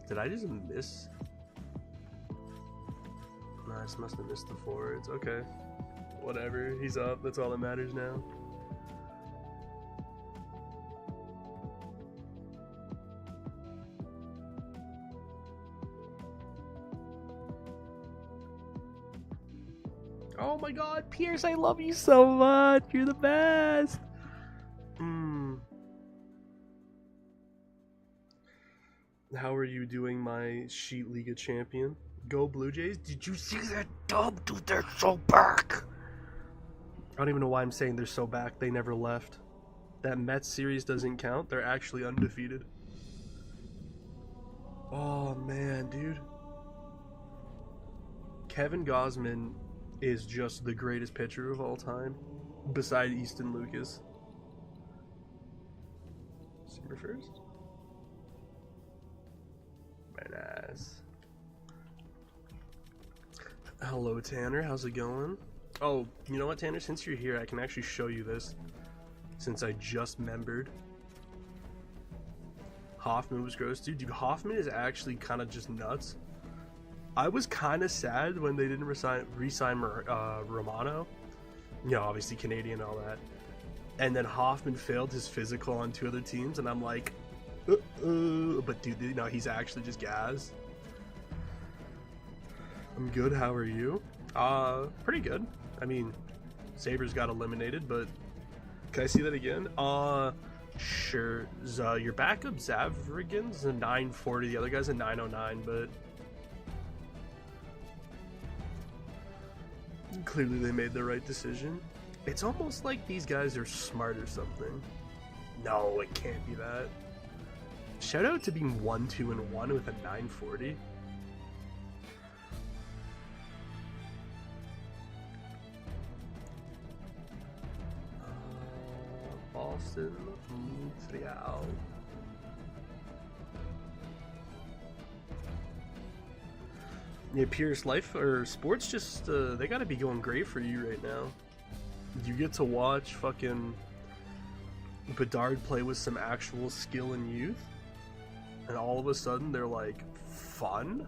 Did I just miss? No, I just must have missed the forwards. Okay. Whatever. He's up. That's all that matters now. Oh my god, Pierce, I love you so much. You're the best. How are you doing, my Sheetliiga champion? Go Blue Jays. Did you see that dub? Dude, they're so back. I don't even know why I'm saying they're so back. They never left. That Mets series doesn't count. They're actually undefeated. Oh, man, dude. Kevin Gausman is just the greatest pitcher of all time, beside Easton Lucas. December 1st? Very nice. Hello, Tanner. How's it going? Oh, you know what, Tanner? Since you're here, I can actually show you this. Since I just membered. Hoffman was gross, dude. Dude, Hoffman is actually kind of just nuts. I was kind of sad when they didn't re-sign Romano. You know, obviously Canadian and all that. And then Hoffman failed his physical on 2 other teams, and I'm like, but dude, you know, he's actually just gas. I'm good. How are you? Pretty good. I mean, Sabres got eliminated, but can I see that again? Sure. Your backup Zavrigan's a 940. The other guy's a 909, but clearly they made the right decision. It's almost like these guys are smart or something. No, it can't be that. Shout out to being 1-2-1 with a 940. Boston, Montreal. Yeah, Pierce, life or sports just they gotta be going great for you right now. You get to watch fucking Bedard play with some actual skill and youth, and all of a sudden they're like fun.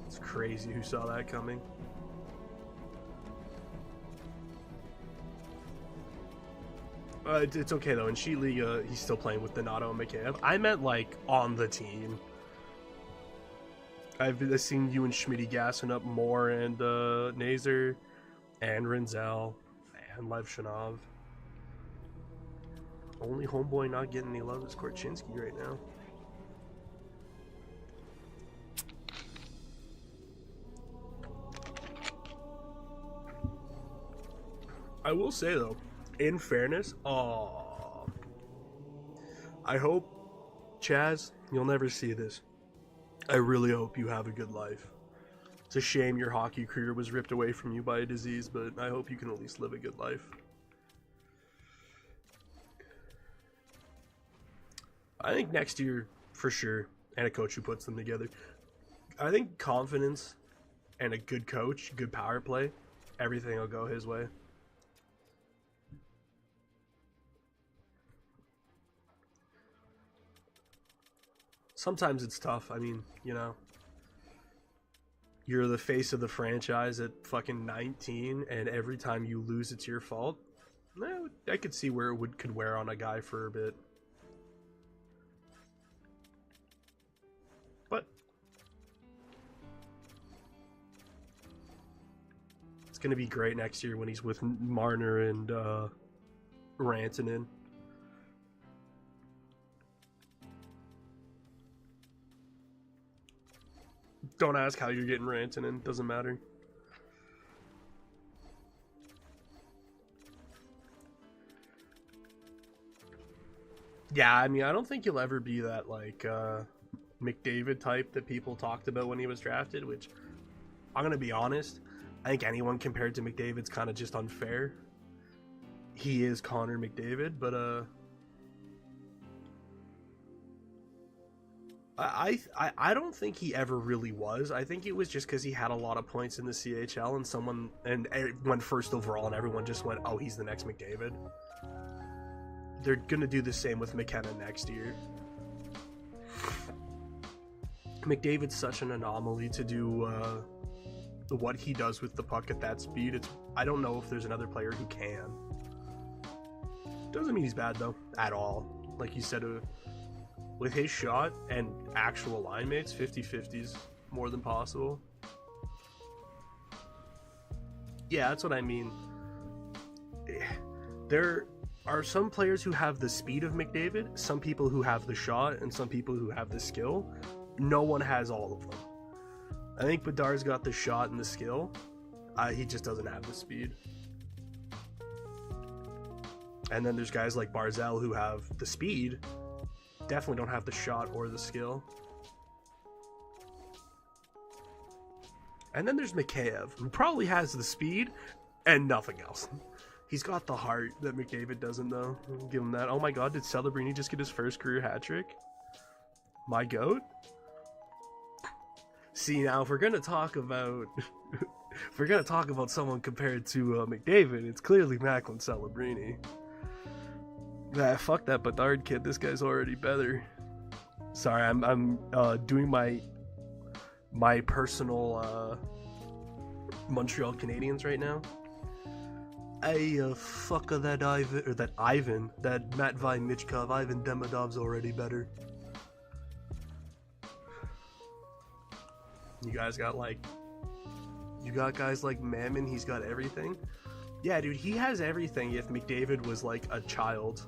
It's crazy. Who saw that coming? It's okay though. In Sheetliiga, he's still playing with Donato and McCabe. I meant like on the team. I've seen you and Schmitty gassing up Moore and Nazer and Renzel and Lev Shanov. Only homeboy not getting any love is Korchinski right now. I will say though, in fairness, I hope, Chaz, you'll never see this. I really hope you have a good life. It's a shame your hockey career was ripped away from you by a disease, but I hope you can at least live a good life. I think next year, for sure, and a coach who puts them together. I think confidence and a good coach, good power play, everything will go his way. Sometimes it's tough. I mean, you know, you're the face of the franchise at fucking 19, and every time you lose, it's your fault. I could see where it could wear on a guy for a bit. But it's going to be great next year when he's with Marner and Rantanen. Don't ask how you're getting Rantanen. Doesn't matter. Yeah, I mean, I don't think you'll ever be that, like, McDavid type that people talked about when he was drafted, which, I'm going to be honest, I think anyone compared to McDavid's kind of just unfair. He is Connor McDavid, but, I don't think he ever really was. I think it was just because he had a lot of points in the CHL and went first overall and everyone just went, oh, he's the next McDavid. They're going to do the same with McKenna next year. McDavid's such an anomaly to do what he does with the puck at that speed. I don't know if there's another player who can. Doesn't mean he's bad though, at all. Like you said, with his shot and actual line mates, 50-50's more than possible. Yeah, that's what I mean. There are some players who have the speed of McDavid, some people who have the shot, and some people who have the skill. No one has all of them. I think Bedard's got the shot and the skill. He just doesn't have the speed. And then there's guys like Barzal who have the speed, definitely don't have the shot or the skill. And then there's Mikheyev, who probably has the speed and nothing else. He's got the heart that McDavid doesn't, though. I'll give him that. Oh my god, did Celebrini just get his first career hat trick? My goat? See, now if we're gonna talk about someone compared to McDavid, it's clearly Macklin Celebrini. Fuck that Bedard kid. This guy's already better. Sorry, I'm doing my personal Montreal Canadiens right now. Hey, fucker, that Matvei Michkov, Ivan Demidov's already better. You got guys like Mammon, he's got everything. Yeah, dude, he has everything if McDavid was like a child.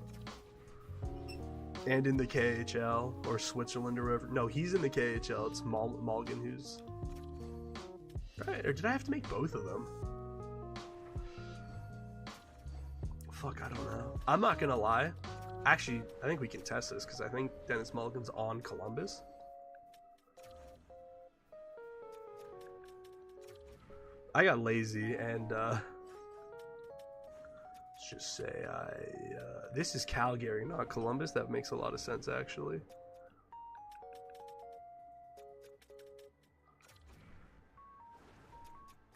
And in the KHL, or Switzerland, or wherever. No, he's in the KHL, it's Malgin who's... Right, or did I have to make both of them? Fuck, I don't know. I'm not gonna lie. Actually, I think we can test this, because I think Dennis Mulligan's on Columbus. I got lazy, and let's just say this is Calgary, not Columbus. That makes a lot of sense, actually.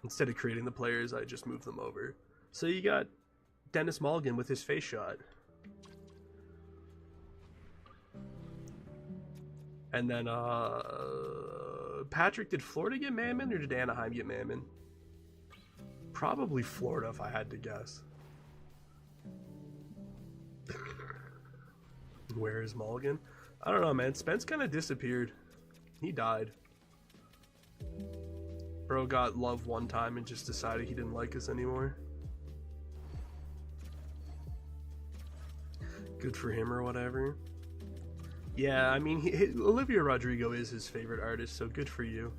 Instead of creating the players, I just move them over. So you got Dennis Mulligan with his face shot. And then, Patrick, did Florida get Mammon, or did Anaheim get Mammon? Probably Florida, if I had to guess. Where is Mulligan? I don't know, man. Spence kind of disappeared. He died. Bro got love one time and just decided he didn't like us anymore. Good for him or whatever. Yeah, I mean, Olivia Rodrigo is his favorite artist, so good for you.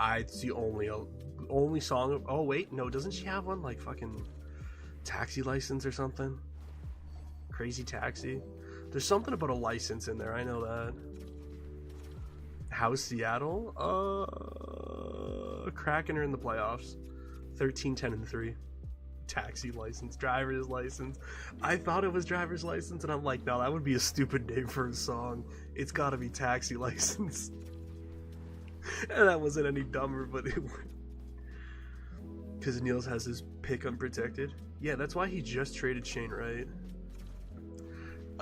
It's the only song. Oh wait, no, doesn't she have one like fucking Taxi License or something? Crazy Taxi. There's something about a license in there. I know that. How's Seattle? Cracking her in the playoffs. 13-10-3. Taxi License, driver's license. I thought it was driver's license, and I'm like, no, that would be a stupid name for a song. It's got to be Taxi License. And that wasn't any dumber, but it would. Because Niels has his pick unprotected. Yeah, that's why he just traded Shane Wright.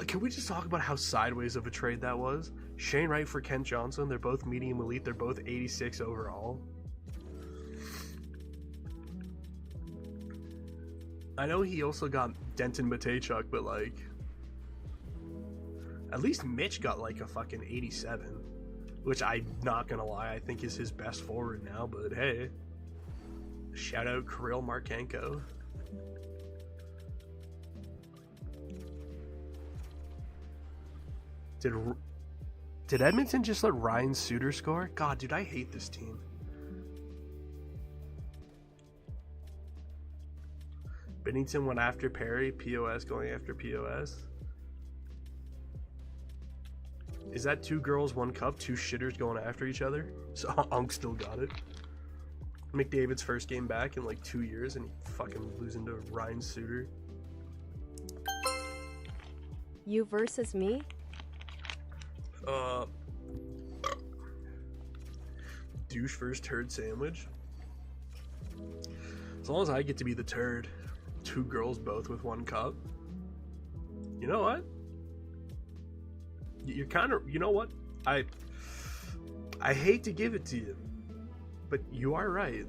Can we just talk about how sideways of a trade that was? Shane Wright for Kent Johnson. They're both medium elite. They're both 86 overall. I know he also got Denton Matejchuk, but like... At least Mitch got like a fucking 87. Which I'm not gonna lie, I think is his best forward now, but hey. Shout out Kirill Marchenko. Did Edmonton just let Ryan Suter score? God, dude, I hate this team. Binnington went after Perry, POS going after POS. Is that 2 girls, 1 cup, 2 shitters going after each other? So Unk still got it. McDavid's first game back in like 2 years, and he fucking losing to Ryan Suter. You versus me? Douche first turd sandwich. As long as I get to be the turd. 2 girls both with 1 cup. You know what? You're kind of, you know what? I hate to give it to you, but you are right.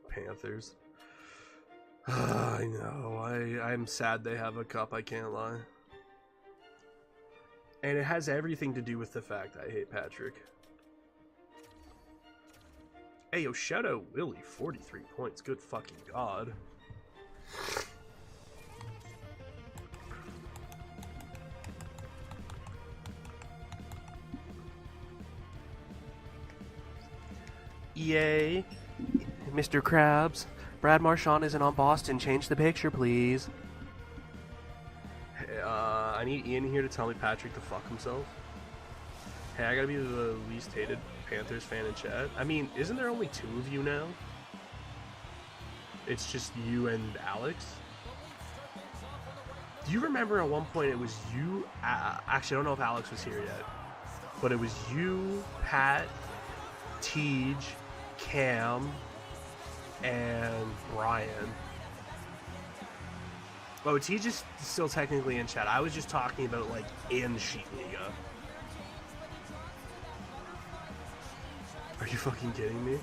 Panthers. I know. I'm sad they have a cup, I can't lie. And it has everything to do with the fact I hate Patrick. Hey, yo, shout out Willie, 43 points. Good fucking god. Yay. Mr. Krabs, Brad Marchand isn't on Boston. Change the picture, please. Hey, I need Ian here to tell me Patrick to fuck himself. Hey, I gotta be the least hated Panthers fan in chat. I mean, isn't there only 2 of you now? It's just you and Alex? Do you remember at one point it was you? Actually, I don't know if Alex was here yet. But it was you, Pat, Tej, Cam, and Brian. Oh, Tej is still technically in chat. I was just talking about, like, in Sheetliiga. Are you fucking kidding me?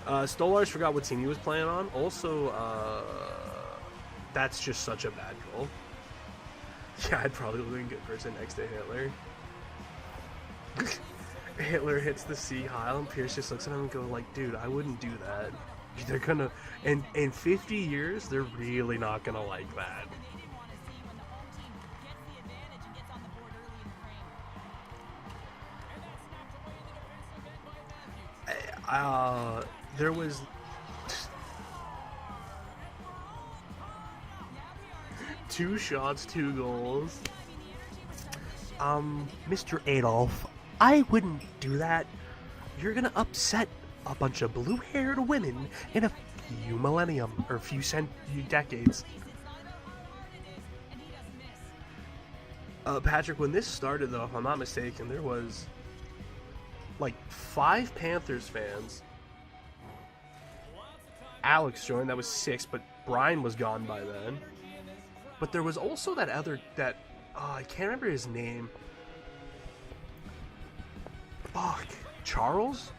Stolars forgot what team he was playing on. Also, that's just such a bad goal. Yeah, I'd probably look a good person next to Hitler. Hitler hits the C Heil and Pierce just looks at him and goes like, dude, I wouldn't do that. They're gonna, in 50 years, they're really not gonna like that. There was 2 shots, 2 goals. Mr. Adolf, I wouldn't do that. You're gonna upset a bunch of blue-haired women in a few millennium, or few decades. Patrick, when this started, though, if I'm not mistaken, there was like 5 Panthers fans. Alex joined, that was 6, but Brian was gone by then. But there was also that other, I can't remember his name. Fuck. Charles?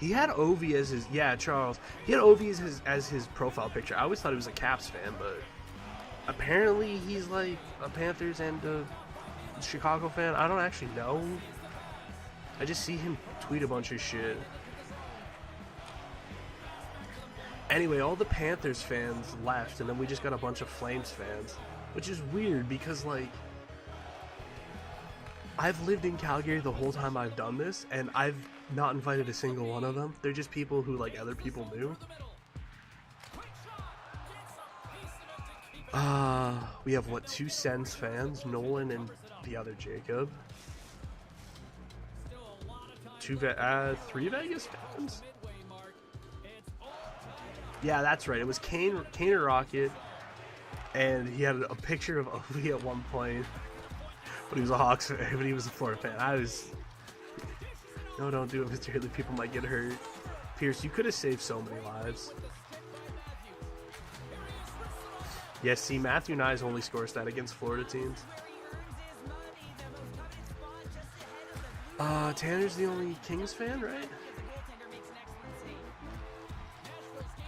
He had Ovi as his, yeah, Charles. He had Ovi as his profile picture. I always thought he was a Caps fan, but apparently he's like a Panthers and a Chicago fan. I don't actually know. I just see him tweet a bunch of shit. Anyway, all the Panthers fans left, and then we just got a bunch of Flames fans, which is weird because, like, I've lived in Calgary the whole time I've done this, and I've not invited a single one of them. They're just people who, like, other people knew. We have, what, 2 Sens fans, Nolan and the other Jacob. 3 Vegas fans? Yeah, that's right. It was Kane or Rocket, and he had a picture of Ovi at one point, but he was a Hawks fan, but he was a Florida fan. No, don't do it, Mr. Hitler. People might get hurt. Pierce, you could have saved so many lives. Yes, see, Matthew Nyes only scores that against Florida teams. Tanner's the only Kings fan, right?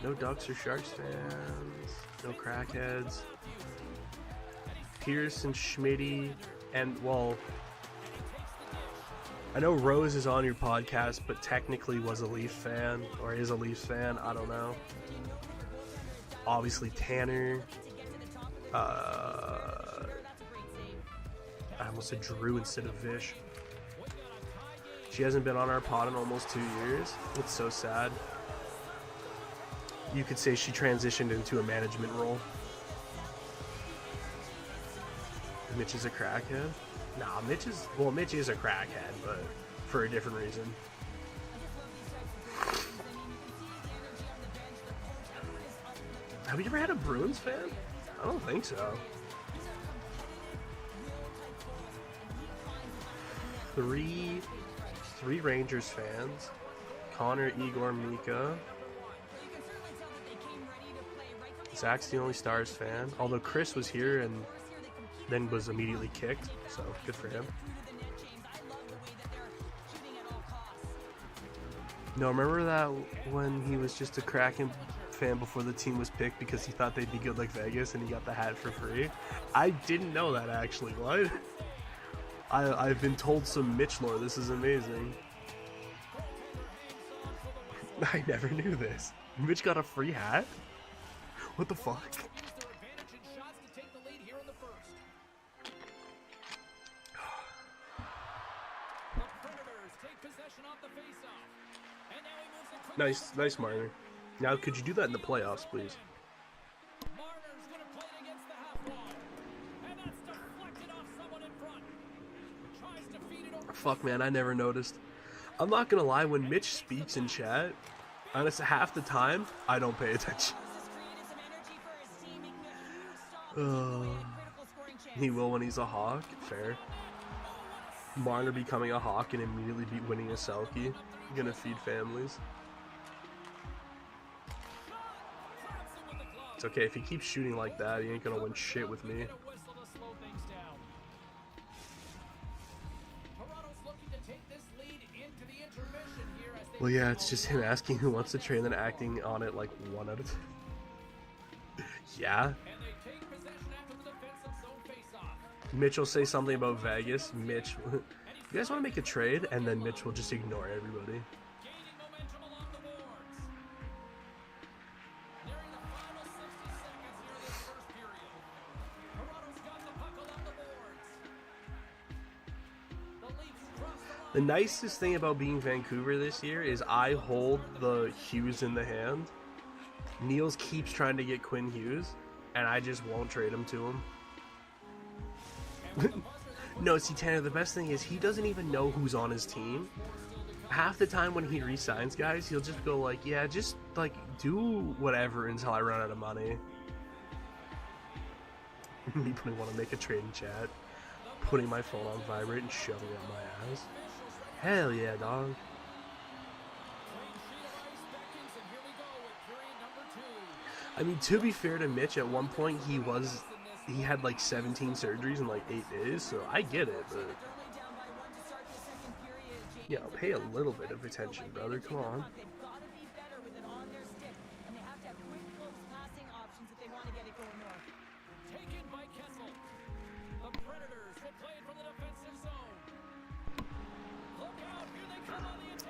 No Ducks or Sharks fans. No crackheads. Pierce and Schmitty. And, well, I know Rose is on your podcast, but technically was a Leaf fan, or is a Leafs fan. I don't know. Obviously, Tanner. I almost said Drew instead of Vish. She hasn't been on our pod in almost 2 years. It's so sad. You could say she transitioned into a management role. Mitch is a crackhead? Nah, Mitch is a crackhead, but for a different reason. Have you ever had a Bruins fan? I don't think so. 3 3 Rangers fans. Connor, Igor, Mika. Zach's the only Stars fan. Although Chris was here and then was immediately kicked, so good for him. No, remember that when he was just a Kraken fan before the team was picked because he thought they'd be good like Vegas and he got the hat for free? I didn't know that actually. What? I've been told some Mitch lore. This is amazing. I never knew this. Mitch got a free hat? What the fuck? Nice, Marner. Now, could you do that in the playoffs, please? Fuck, man, I never noticed. I'm not gonna lie, when Mitch speaks in chat, honestly, half the time, I don't pay attention. He will when he's a Hawk, fair. Marner becoming a Hawk and immediately winning a Selkie. Gonna feed families. It's okay, if he keeps shooting like that, he ain't gonna win shit with me. Well, yeah, it's just him asking who wants to trade and then acting on it like 1 out of 10. Yeah. Mitch will say something about Vegas. Mitch, you guys want to make a trade? And then Mitch will just ignore everybody. The nicest thing about being Vancouver this year is I hold the Hughes in the hand. Niels keeps trying to get Quinn Hughes, and I just won't trade him to him. No, see, Tanner, the best thing is he doesn't even know who's on his team. Half the time when he re-signs guys, he'll just go like, yeah, just, like, do whatever until I run out of money. People want to make a trade in chat. Putting my phone on vibrate and shoving it up my ass. Hell yeah, dog. I mean, to be fair to Mitch, at one point he had like 17 surgeries in like 8 days, so I get it, but yeah, pay a little bit of attention, brother. Come on.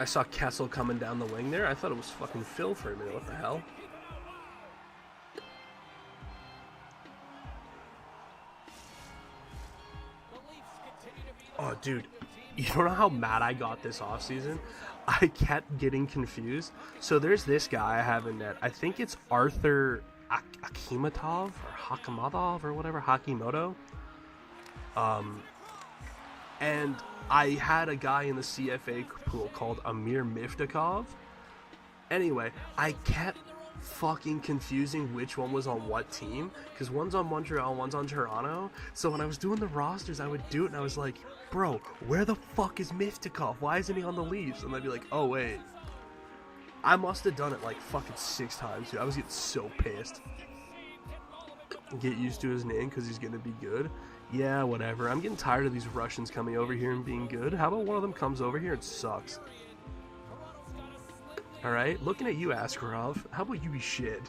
I saw Kessel coming down the wing there. I thought it was fucking Phil for a minute. What the hell? Oh, dude. You don't know how mad I got this offseason? I kept getting confused. So there's this guy I have in net. I think it's Arthur Akimatov or Hakamatov or whatever. Hakimoto. And I had a guy in the CFA pool called Amir Miftakov. Anyway, I kept fucking confusing which one was on what team, because one's on Montreal, one's on Toronto. So when I was doing the rosters, I would do it and I was like, bro, where the fuck is Miftakov? Why isn't he on the Leafs? And I'd be like, oh wait, I must have done it like fucking 6 times, dude. I was getting so pissed. Get used to his name because he's gonna be good. Yeah, whatever. I'm getting tired of these Russians coming over here and being good. How about one of them comes over here and sucks? Alright, looking at you, Askarov. How about you be shit?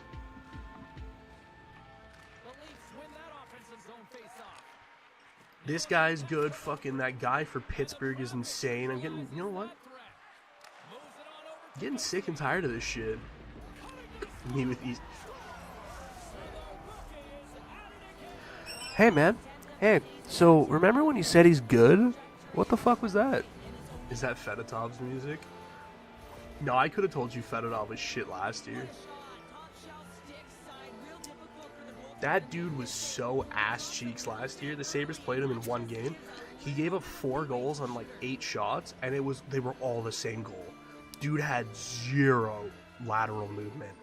This guy's good. Fucking that guy for Pittsburgh is insane. I'm getting, you know what? Getting sick and tired of this shit. Me with these. Hey, man. Hey, so remember when you said he's good? What the fuck was that? Is that Fedotov's music? No, I could have told you Fedotov was shit last year. That dude was so ass cheeks last year. The Sabres played him in 1 game. He gave up 4 goals on like 8 shots, and they were all the same goal. Dude had 0 lateral movement.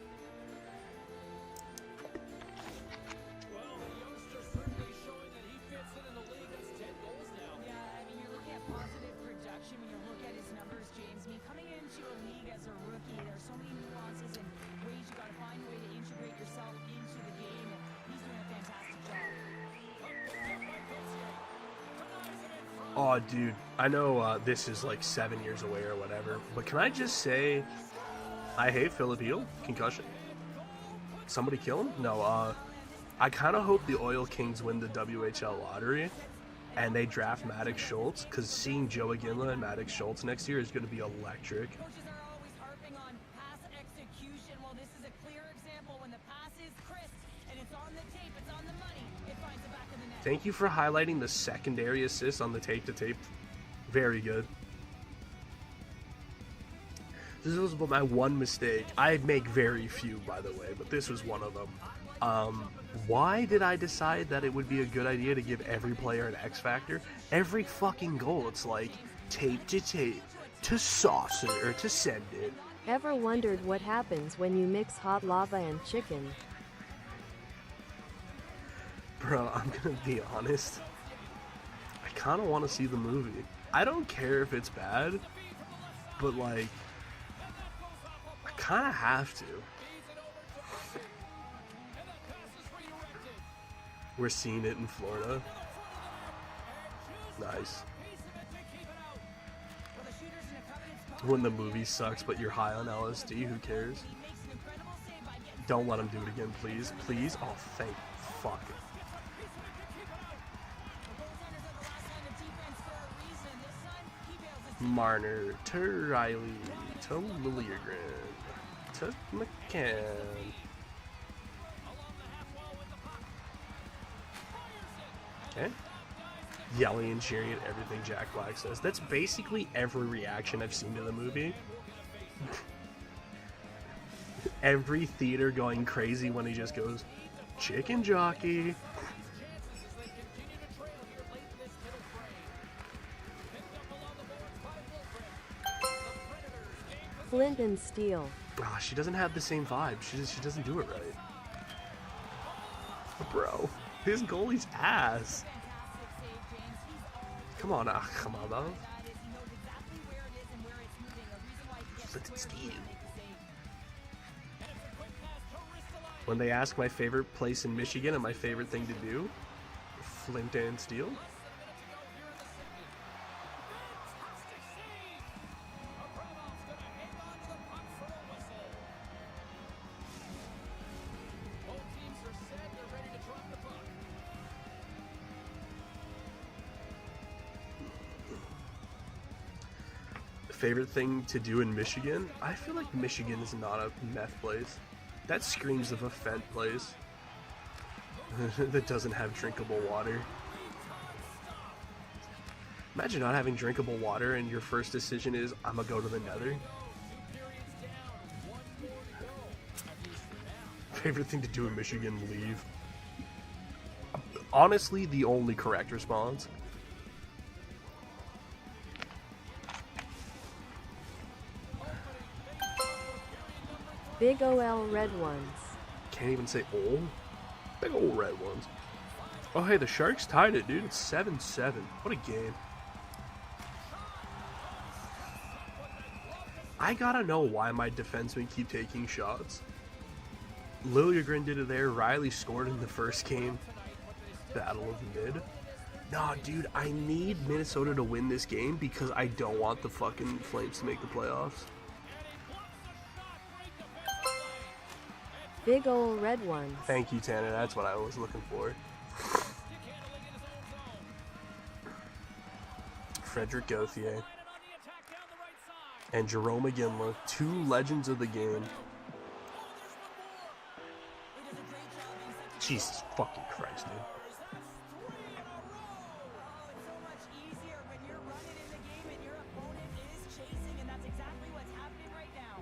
Oh, dude, I know this is like 7 years away or whatever, but can I just say, I hate Filipino concussion. Somebody kill him? No. I kind of hope the Oil Kings win the WHL lottery, and they draft Maddox Schultz, because seeing Joe Aginla and Maddox Schultz next year is going to be electric. Thank you for highlighting the secondary assist on the tape-to-tape. Very good. This was my one mistake. I make very few, by the way, but this was one of them. Why did I decide that it would be a good idea to give every player an X factor? Every fucking goal, it's like tape-to-tape, to saucer, or to send it. Ever wondered what happens when you mix hot lava and chicken? Bro, I'm gonna be honest. I kind of want to see the movie. I don't care if it's bad, but like, I kind of have to. We're seeing it in Florida. Nice. When the movie sucks, but you're high on LSD, who cares? Don't let him do it again, please. Please? Oh, thank fuck. Marner, to Riley, to Liljegren, to McCann. Okay. Yelling and cheering at everything Jack Black says. That's basically every reaction I've seen to the movie. Every theater going crazy when he just goes, chicken jockey. Flint and Steel. Ah, she doesn't have the same vibe. She doesn't do it right. Bro, his goalie's ass. Come on, come on, though. Flint and Steel. When they ask my favorite place in Michigan and my favorite thing to do, Flint and Steel. Favorite thing to do in Michigan? I feel like Michigan is not a meth place. That screams of a fent place that doesn't have drinkable water. Imagine not having drinkable water and your first decision is, I'm gonna go to the Nether. Favorite thing to do in Michigan? Leave. Honestly, the only correct response. Big OL red ones. Can't even say ol. Big old red ones. Oh hey, the Sharks tied it, dude. It's 7-7. What a game. I gotta know why my defensemen keep taking shots. Liljegren did it there. Riley scored in the first game. Battle of mid. Nah, dude, I need Minnesota to win this game because I don't want the fucking Flames to make the playoffs. Big ol' red ones. Thank you, Tanner. That's what I was looking for. Frederick Gauthier and Jerome Aginla, two legends of the game. Jesus fucking Christ, dude.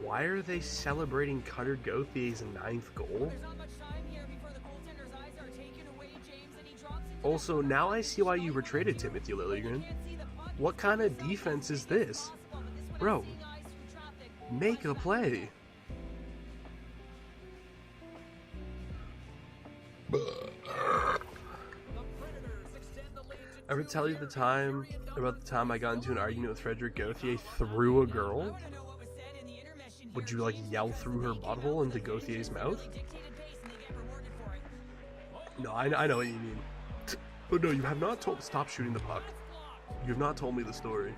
Why are they celebrating Cutter Gauthier's 9th goal? Also, now I see why you were traded, Timothy Liljegren. What kind of defense is this? Bro, make a play. Ever tell you about the time I got into an argument with Frederick Gauthier through a girl? Would you like yell through her butthole into Gauthier's mouth? No, I know what you mean. But no, you have not told stop shooting the puck. You've not told me the story.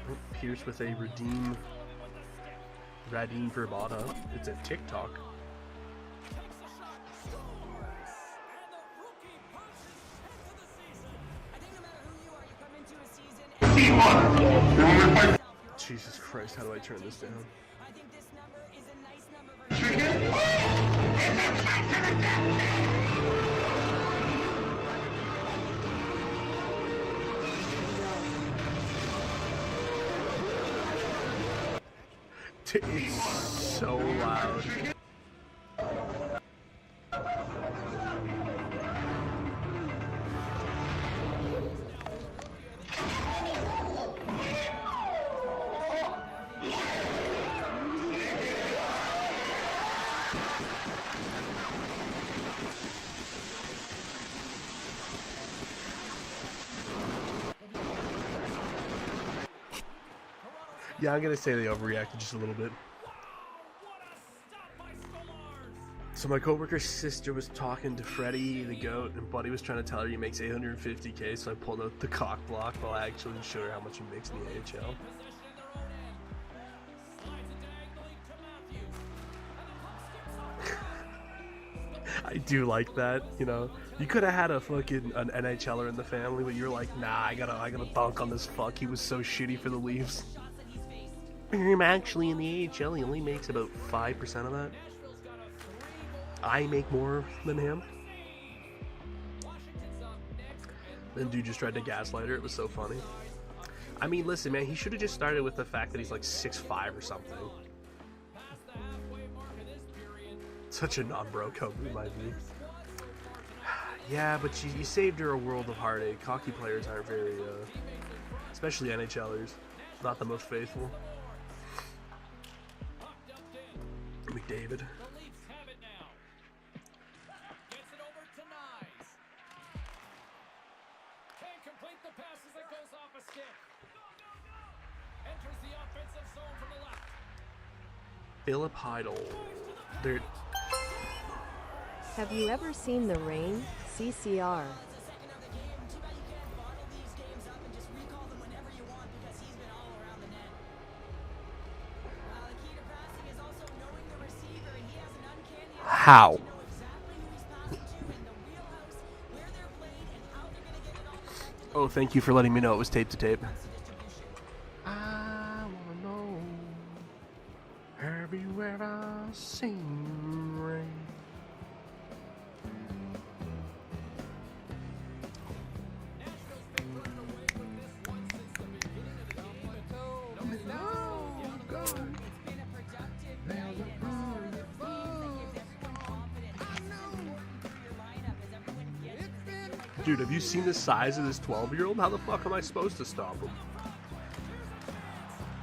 Oh, Pierce with a Radim Verbata. It's a TikTok. Jesus Christ, how do I turn this down? It's so loud. Yeah, I'm gonna say they overreacted just a little bit. So my coworker's sister was talking to Freddie the goat, and Buddy was trying to tell her he makes 850K, so I pulled out the cock block while I actually showed her how much he makes in the AHL. I do like that, you know. You could have had an NHLer in the family, but you're like, nah, I gotta dunk on this fuck. He was so shitty for the Leafs. Actually, in the AHL, he only makes about 5% of that. I make more than him. Then dude just tried to gaslight her. It was so funny. I mean, listen, man, he should have just started with the fact that he's like 6'5" or something. Such a non-bro code in my view. Yeah, but you saved her a world of heartache. Hockey players aren't very, especially NHLers, not the most faithful. McDavid. Philip Heidel. They're... Have you ever seen The Rain? CCR. How? Oh, thank you for letting me know it was tape to tape. I wanna know, have you ever seen rain? Dude, have you seen the size of this 12-year-old? How the fuck am I supposed to stop him?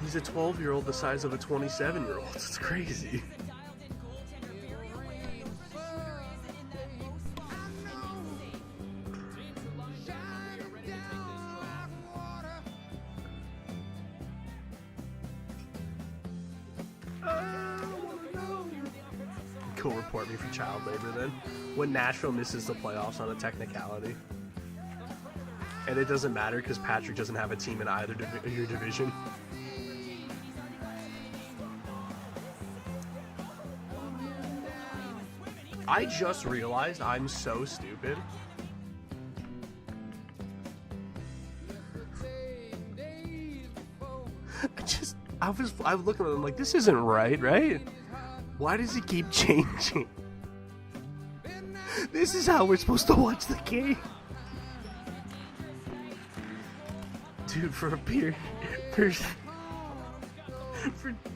He's a 12-year-old the size of a 27-year-old. It's crazy. Cool, report me for child labor then. When Nashville misses the playoffs on a technicality. And it doesn't matter because Patrick doesn't have a team in either your division. I just realized I'm so stupid. I was looking at him like, this isn't right? Why does he keep changing? This is how we're supposed to watch the game. Dude, for a period, for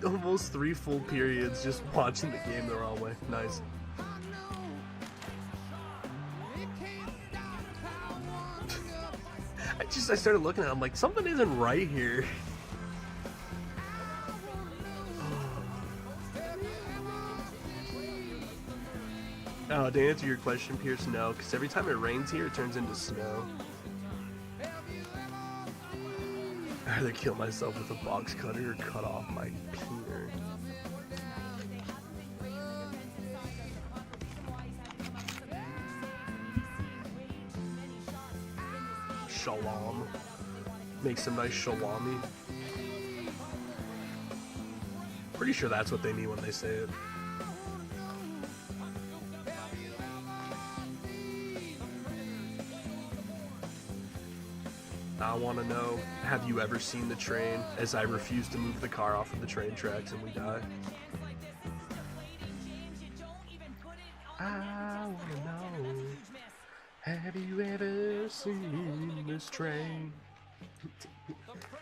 almost 3 full periods, just watching the game the wrong way. Nice. I started looking at him like, something isn't right here. Oh, to answer your question, Pierce, no, because every time it rains here, it turns into snow. I'd rather kill myself with a box cutter or cut off my penis. shalom. Make some nice shalami. Pretty sure that's what they mean when they say it. I want to know, have you ever seen the train as I refuse to move the car off of the train tracks and we die? I want to know, have you ever seen this train?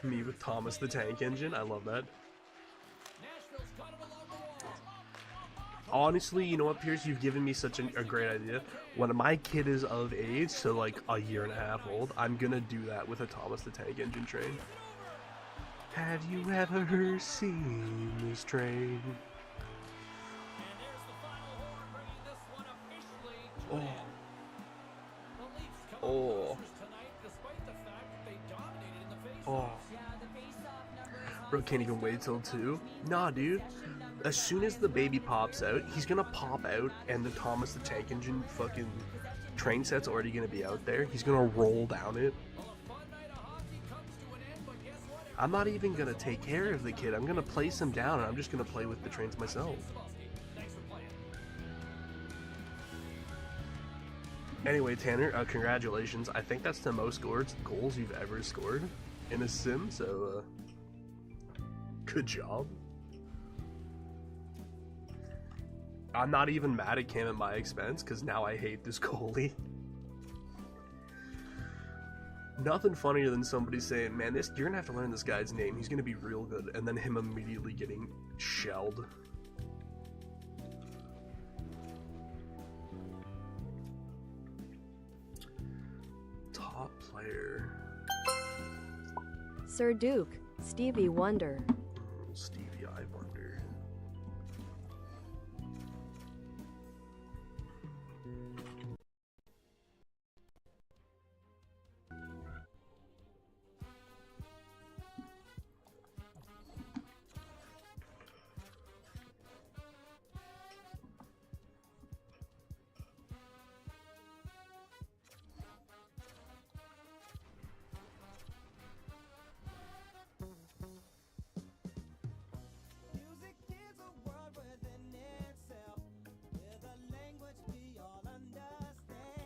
Me with Thomas the Tank Engine, I love that. Honestly, you know what, Pierce? You've given me such a great idea. When my kid is of age, so like a year and a half old, I'm gonna do that with a Thomas the Tank Engine train. Have you ever seen this train? Oh. Oh. Oh. Bro, can't even wait till 2. Nah, dude. As soon as the baby pops out, he's gonna pop out, and the Thomas the Tank Engine fucking train set's already gonna be out there. He's gonna roll down it. I'm not even gonna take care of the kid. I'm gonna place him down, and I'm just gonna play with the trains myself. Anyway, Tanner, congratulations. I think that's the most goals you've ever scored in a sim, so good job. I'm not even mad at Cam at my expense, because now I hate this goalie. Nothing funnier than somebody saying, man, you're going to have to learn this guy's name. He's going to be real good. And then him immediately getting shelled. Top player. Sir Duke, Stevie Wonder. Stevie, I wonder.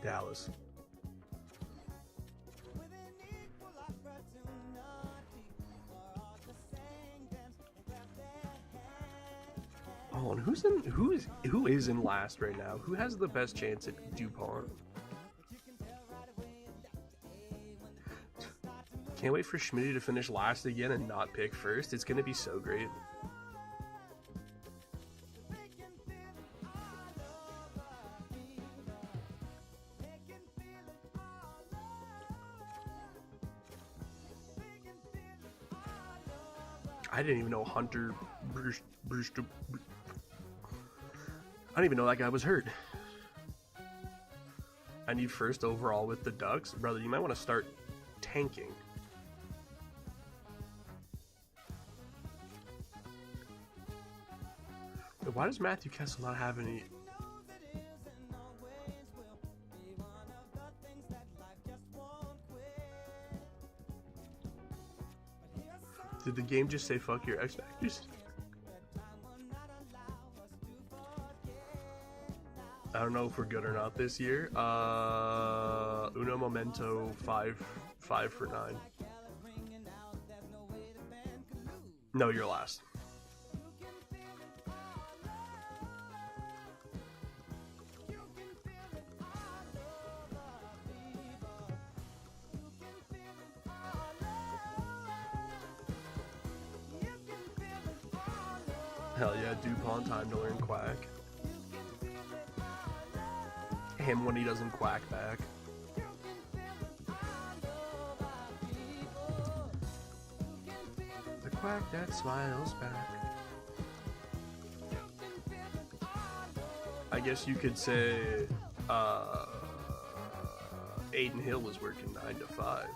Dallas. Oh, and who is in last right now? Who has the best chance at DuPont? Can't wait for Schmitty to finish last again and not pick first. It's gonna be so great. I didn't even know Hunter Brewster. I didn't even know that guy was hurt. I need first overall with the Ducks. Brother, you might want to start tanking. But why does Matthew Kessel not have any... Did the game just say fuck your X Factors? I don't know if we're good or not this year. Uno Momento 5 for 9. No, you're last. Hell yeah, DuPont, time to learn quack. Him when he doesn't quack back. The quack that smiles back. I guess you could say Aiden Hill was working 9 to 5.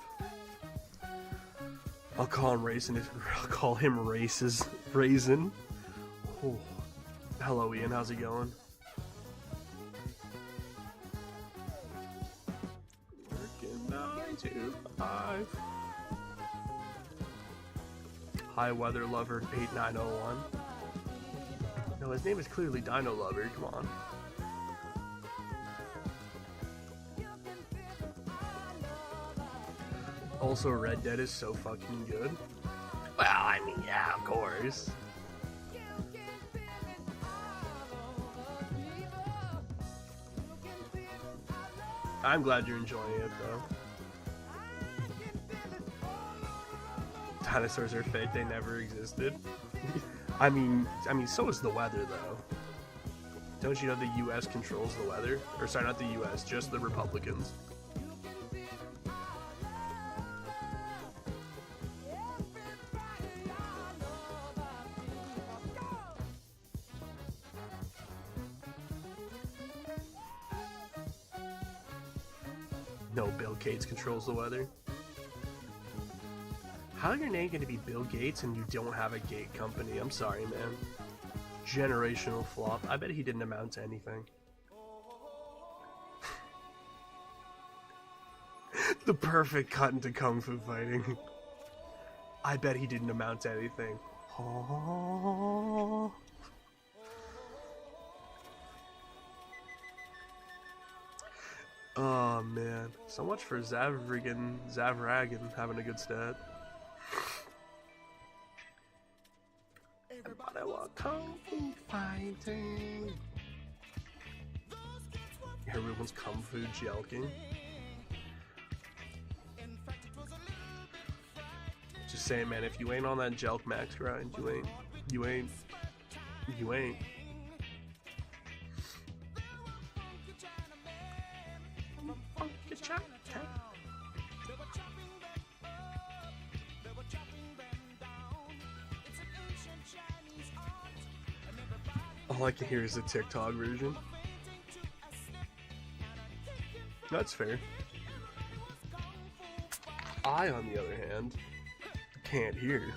I'll call him Raisin. I'll call him Raisin. Oh. Hello, Ian. How's it going? Working 9 to 5. High Weather Lover 8901. No, his name is clearly Dino Lover, come on. Also, Red Dead is so fucking good. Well, I mean, yeah, of course. I'm glad you're enjoying it, though. Dinosaurs are fake, they never existed. I mean, so is the weather, though. Don't you know the U.S. controls the weather? Or sorry, not the U.S., just the Republicans. No, Bill Gates controls the weather. How are your name going to be Bill Gates and you don't have a gate company? I'm sorry, man. Generational flop. I bet he didn't amount to anything. The perfect cut into kung fu fighting. I bet he didn't amount to anything. Oh. Oh man, so much for Zavragan having a good stat. Everybody want kung fu fighting. Everyone's kung fu jelking. Just saying, man, if you ain't on that jelk max grind, you ain't. All I can hear is the TikTok version. That's fair. I, on the other hand, can't hear.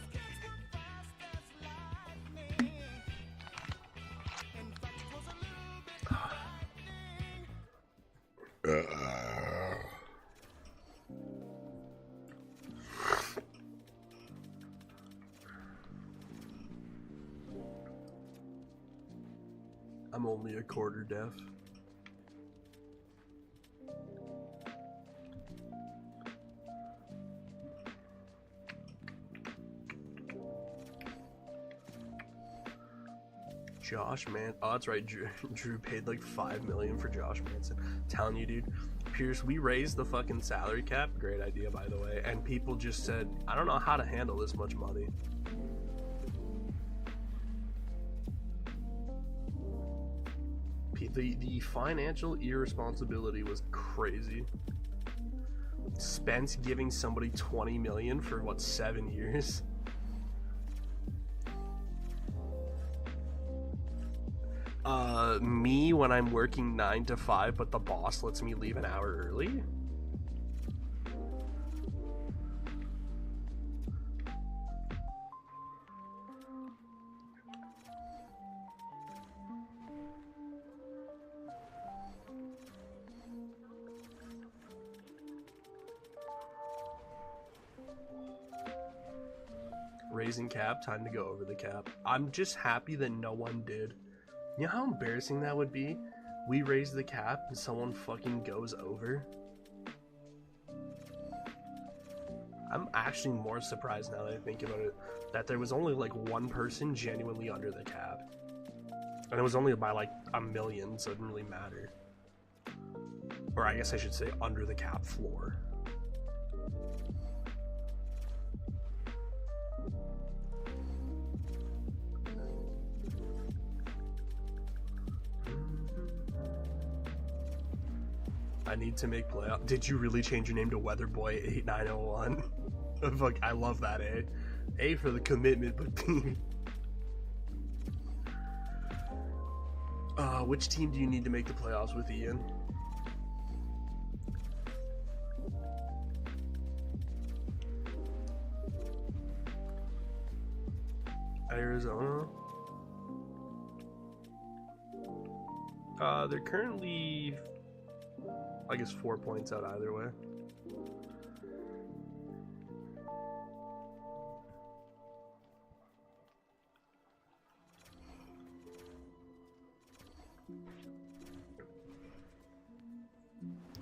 I'm only a quarter deaf. Josh Man, oh that's right, Drew paid like $5 million for Josh Manson. I'm telling you, dude, Pierce, we raised the fucking salary cap, great idea by the way, and people just said, I don't know how to handle this much money. The financial irresponsibility was crazy. Spence giving somebody $20 million for what, 7 years? Me when I'm working 9 to 5, but the boss lets me leave an hour early? Raising cap, time to go over the cap. I'm just happy that no one did. You know how embarrassing that would be? We raise the cap and someone fucking goes over. I'm actually more surprised now that I think about it, that there was only like one person genuinely under the cap. And it was only by like $1 million, so it didn't really matter. Or I guess I should say under the cap floor. I need to make playoff. Did you really change your name to Weatherboy8901? Fuck, I love that, A. A for the commitment, but team. Which team do you need to make the playoffs with, Ian? Arizona. They're currently, I guess, 4 points out either way.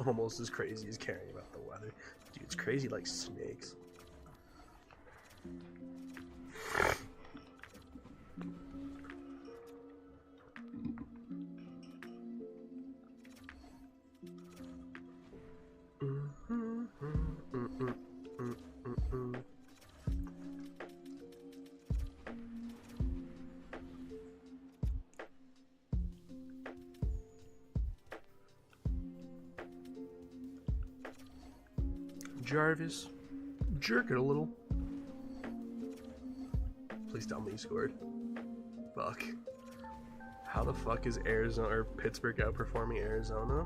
almost as crazy as caring about the weather. Dude, it's crazy like snakes. Jarvis, jerk it a little. Please tell me you scored. Fuck. How the fuck is Arizona or Pittsburgh outperforming Arizona?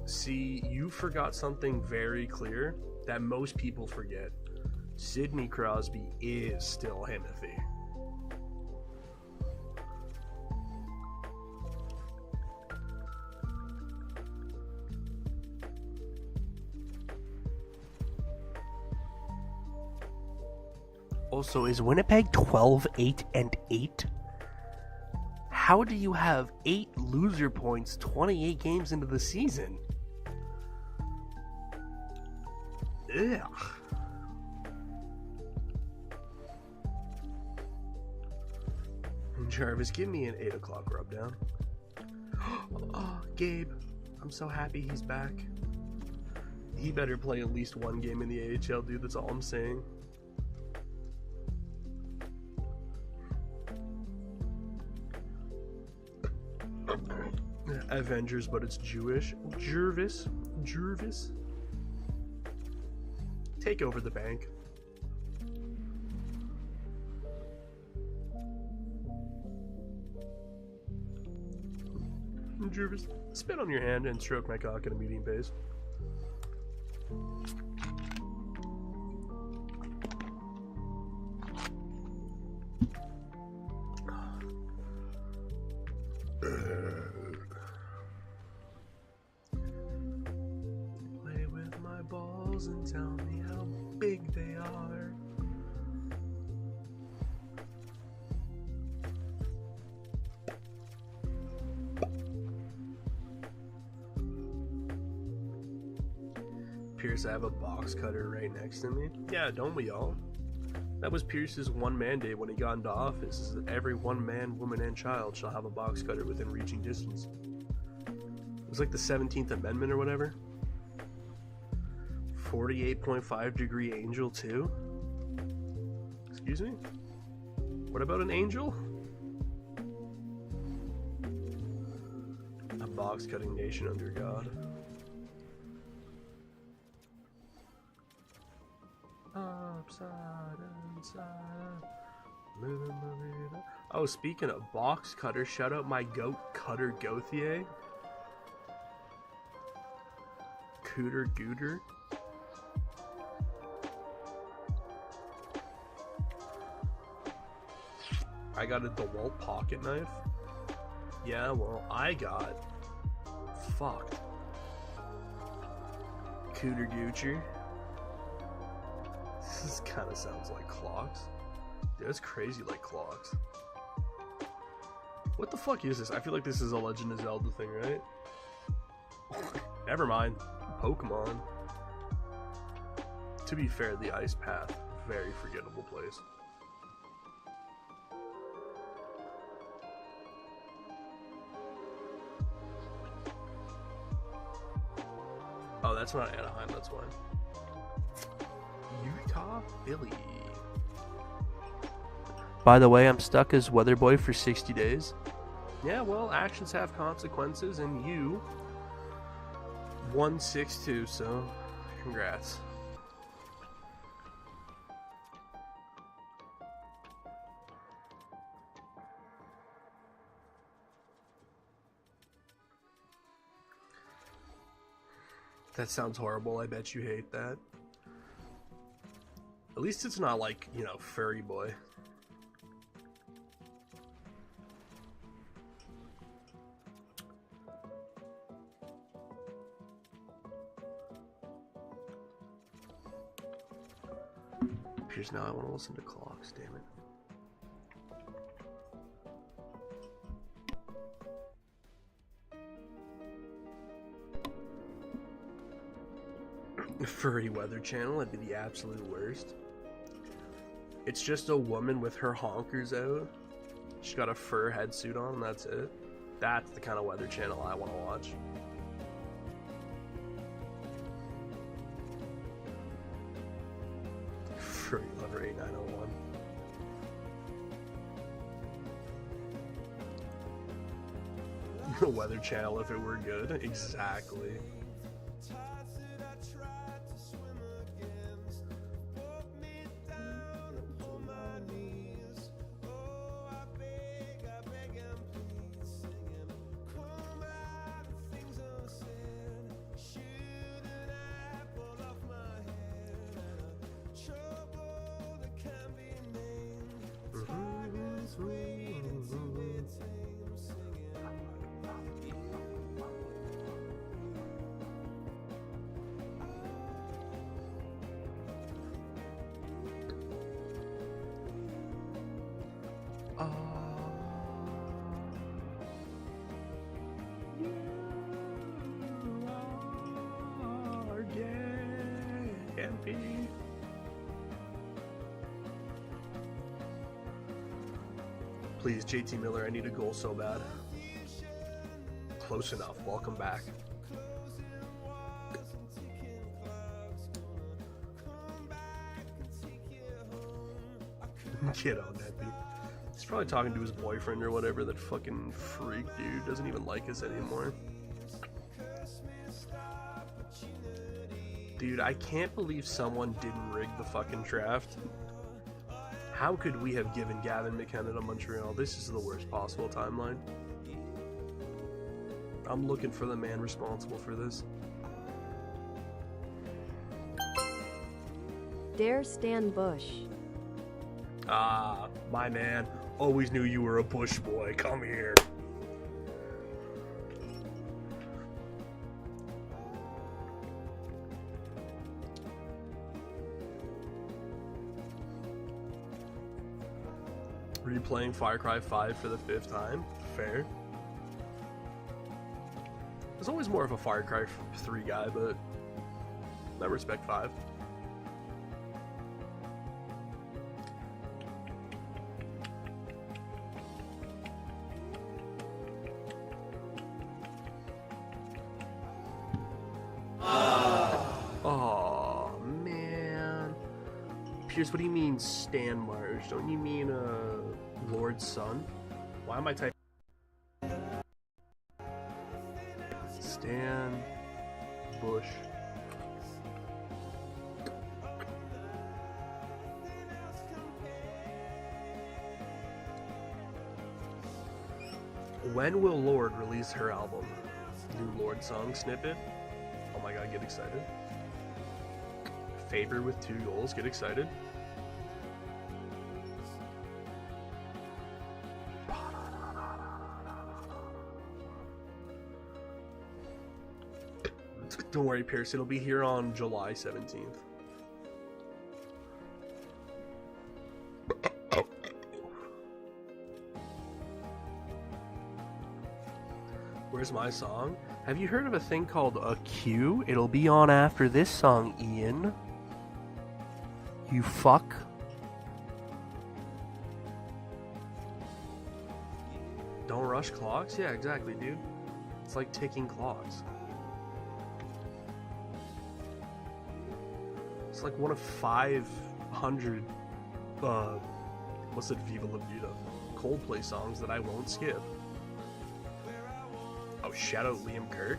See, you forgot something very clear that most people forget. Sidney Crosby is still Himothy. Also, is Winnipeg 12-8-8? How do you have 8 loser points 28 games into the season? Ugh. Jarvis, give me an 8 o'clock rub down. Oh, Gabe, I'm so happy he's back. He better play at least one game in the AHL, dude. That's all I'm saying. Avengers, but it's Jewish. Jervis. Take over the bank. Jervis, spit on your hand and stroke my cock at a medium pace. Play with my balls and tell me how big they are. Pierce, I have a box cutter right next to me. Yeah, don't we all? That was Pierce's one mandate when he got into office, is that every one man, woman, and child shall have a box cutter within reaching distance. It was like the 17th Amendment or whatever. 48.5 degree angel too? Excuse me? What about an angel? A box cutting nation under God. Upside, inside, living my vida. Oh, speaking of box cutter, shout out my goat Cutter Gauthier. Cooter Gooter. I got a DeWalt pocket knife. Yeah, well, I got fucked. Cooter Goocher. This kind of sounds like clocks. Dude, that's crazy like clocks. What the fuck is this? I feel like this is a Legend of Zelda thing, right? Never mind. Pokemon. To be fair, the Ice Path, very forgettable place. Oh, that's not Anaheim, that's why. Utah, Philly. By the way, I'm stuck as weather boy for 60 days. Yeah, well, actions have consequences, and you 162, so congrats. That sounds horrible. I bet you hate that. At least it's not like, you know, furry boy. Here's now I want to listen to clocks, damn it. Furry Weather Channel, that'd be the absolute worst. It's just a woman with her honkers out. She's got a fur head suit on, and that's it. That's the kind of Weather Channel I want to watch. Furry Lover 8901. The Weather Channel if it were good. Exactly. Please, JT Miller, I need a goal so bad. Close enough. Welcome back. Get on that dude. He's probably talking to his boyfriend or whatever. That fucking freak dude doesn't even like us anymore. Dude, I can't believe someone didn't rig the fucking draft. How could we have given Gavin McKenna to Montreal? This is the worst possible timeline. I'm looking for the man responsible for this. Dare Stan Bush. Ah, my man. Always knew you were a Bush boy. Come here. Replaying Far Cry 5 for the 5th time. Fair. I was always more of a Far Cry 3 guy, but I respect 5. Oh, man. Pierce, what do you mean Stan Marsh? Don't you mean Lord's son? Why am I typing Stan Bush? When will Lorde release her album? New Lorde song snippet? Oh my god, get excited. Faber with 2 goals, get excited. Don't worry, Pierce, it'll be here on July 17th. Where's my song? Have you heard of a thing called a queue? It'll be on after this song, Ian. You fuck. Don't rush clocks? Yeah, exactly, dude. It's like ticking clocks. It's like one of 500, what's it, Viva La Vida Coldplay songs that I won't skip. Oh, shout out Liam Kirk.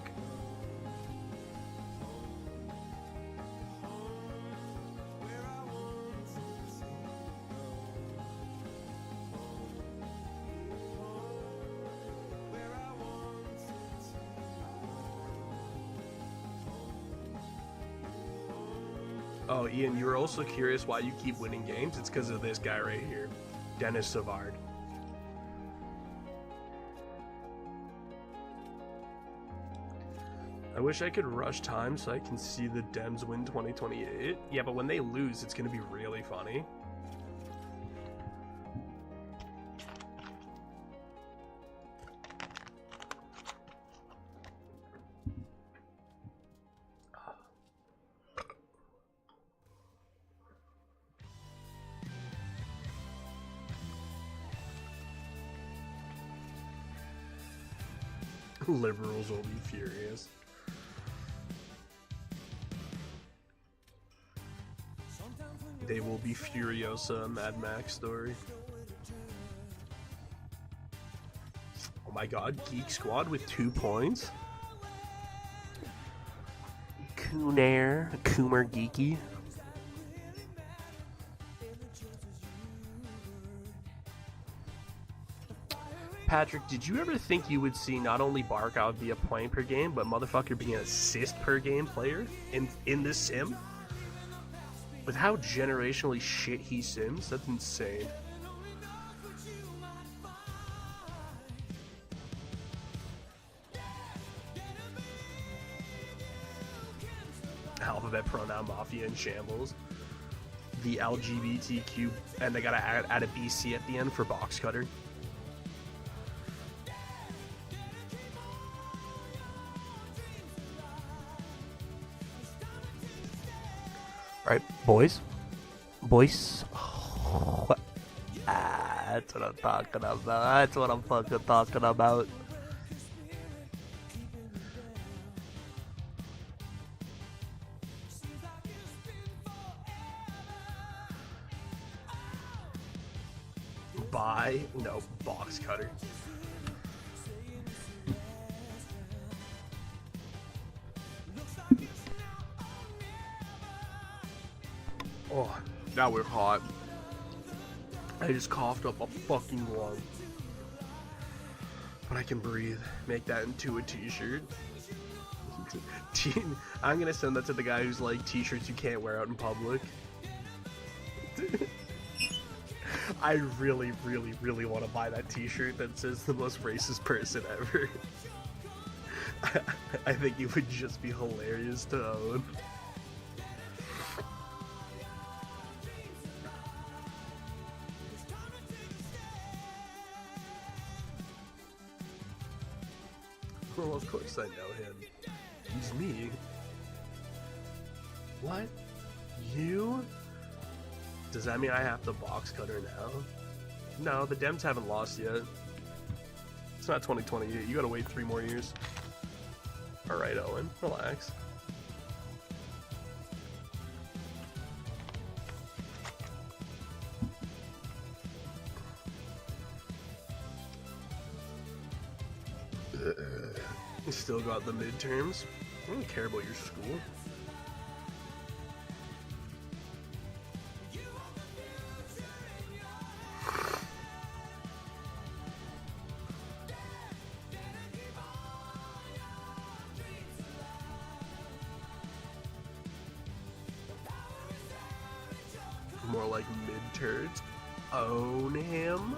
Oh, Ian, you were also curious why you keep winning games? It's because of this guy right here, Dennis Savard. I wish I could rush time so I can see the Dems win 2028. Yeah, but when they lose, it's going to be really funny. Liberals will be furious. They will be Furiosa, Mad Max story. Oh my god, Geek Squad with 2 points. Cooner Geeky. Patrick, did you ever think you would see not only Barkow be a point per game, but motherfucker being an assist per game player in this sim? With how generationally shit he sims, that's insane. Alphabet pronoun mafia in shambles. The LGBTQ, and they gotta add a BC at the end for box cutter. Alright, boys. That's what I'm talking about. That's what I'm fucking talking about. No, box cutter. Oh, now we're hot. I just coughed up a fucking lung. But I can breathe. Make that into a t-shirt. I'm gonna send that to the guy who's like, t-shirts you can't wear out in public. I really, really, really want to buy that t-shirt that says the most racist person ever. I think it would just be hilarious to own. Well, of course I know him. He's me. What? You? Does that mean I have to box cutter now? No, the Dems haven't lost yet. It's not 2028. You gotta wait 3 more years. Alright, Owen. Relax. Still got the midterms. I don't care about your school. More like mid-turds. Own him.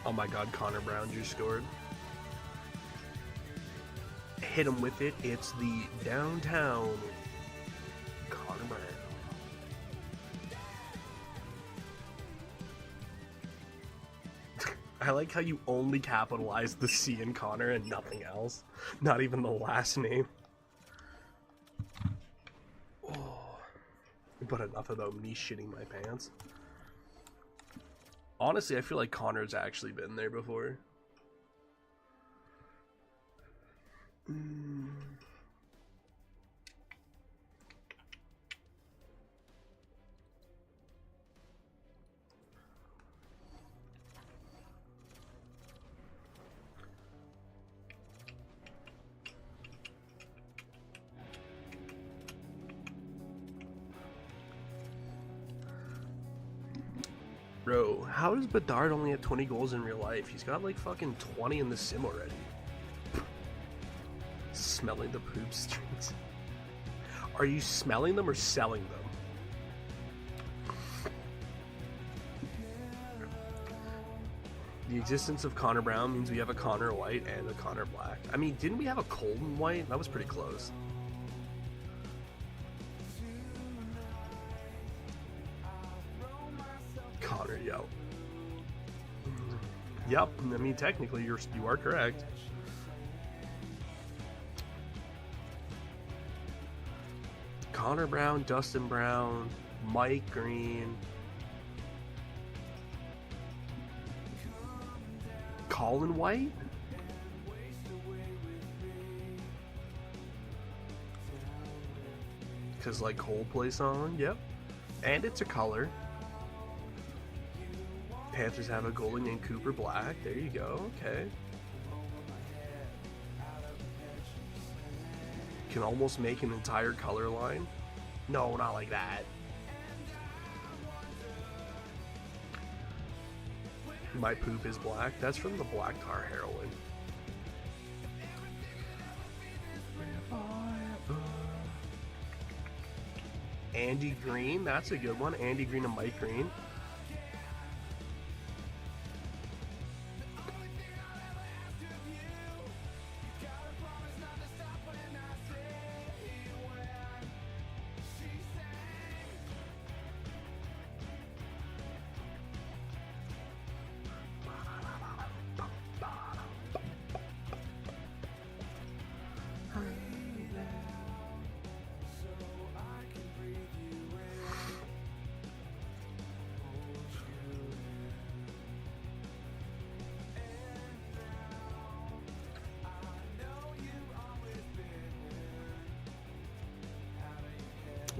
Oh my god, Connor Brown just scored. Hit him with it. It's the downtown Connor Brown. I like how you only capitalize the C in Connor and nothing else. Not even the last name. Oh. But enough about me shitting my pants. Honestly, I feel like Connor's actually been there before. Bro, how is Bedard only at 20 goals in real life? He's got like fucking 20 in the sim already. Smelling the poop strings. Are you smelling them or selling them? The existence of Connor Brown means we have a Connor White and a Connor Black. I mean, didn't we have a Colton White? That was pretty close. Connor, yep. I mean, technically, you are correct. Connor Brown, Dustin Brown, Mike Green, Colin White. Because, like, Coldplay song, yep. And it's a color. Panthers have a goalie named Cooper Black. There you go, okay. Can almost make an entire color line. No, not like that. My poop is black. That's from the Black Tar Heroin. Andy Green, that's a good one. Andy Green and Mike Green.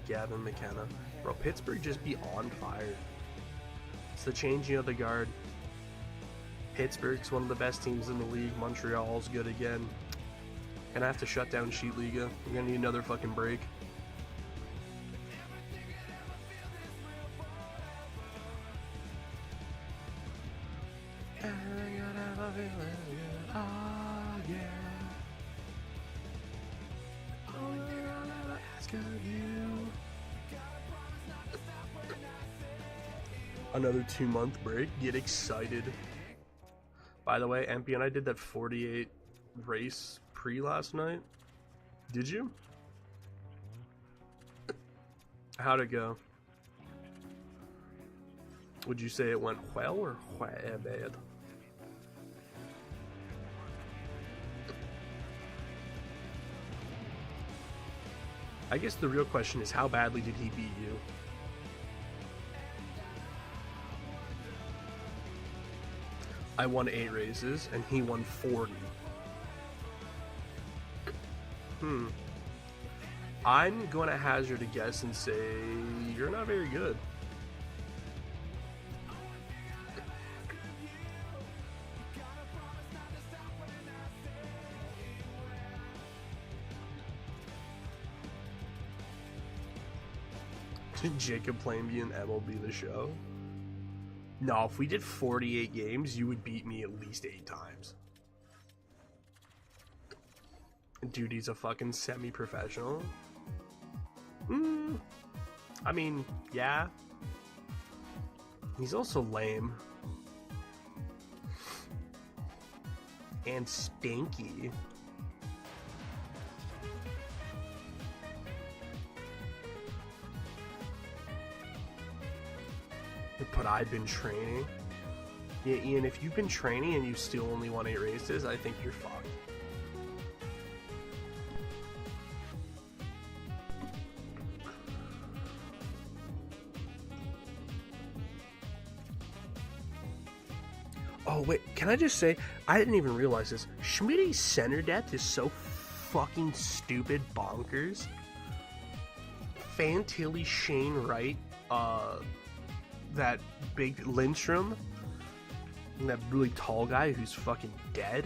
Gavin McKenna. Bro, Pittsburgh just be on fire. It's the changing of the guard. Pittsburgh's one of the best teams in the league. Montreal's good again. Gonna have to shut down Sheetliiga. We're gonna need another fucking break. Another 2-month break. Get excited. By the way, MP and I did that 48 race pre last night. Did you? How'd it go? Would you say it went well or bad? I guess the real question is, how badly did he beat you? I won 8 races, and he won 40. I'm going to hazard a guess and say you're not very good. Jacob Plainview and MLB The Show. No, if we did 48 games, you would beat me at least 8 times. Dude, he's a fucking semi-professional. I mean, yeah. He's also lame. And stinky. But I've been training. Yeah, Ian, if you've been training and you still only won 8 races, I think you're fucked. Oh, wait, can I just say, I didn't even realize this. Schmidt's center depth is so fucking stupid bonkers. Fantilli, Shane Wright, that big Lindstrom, and that really tall guy who's fucking dead.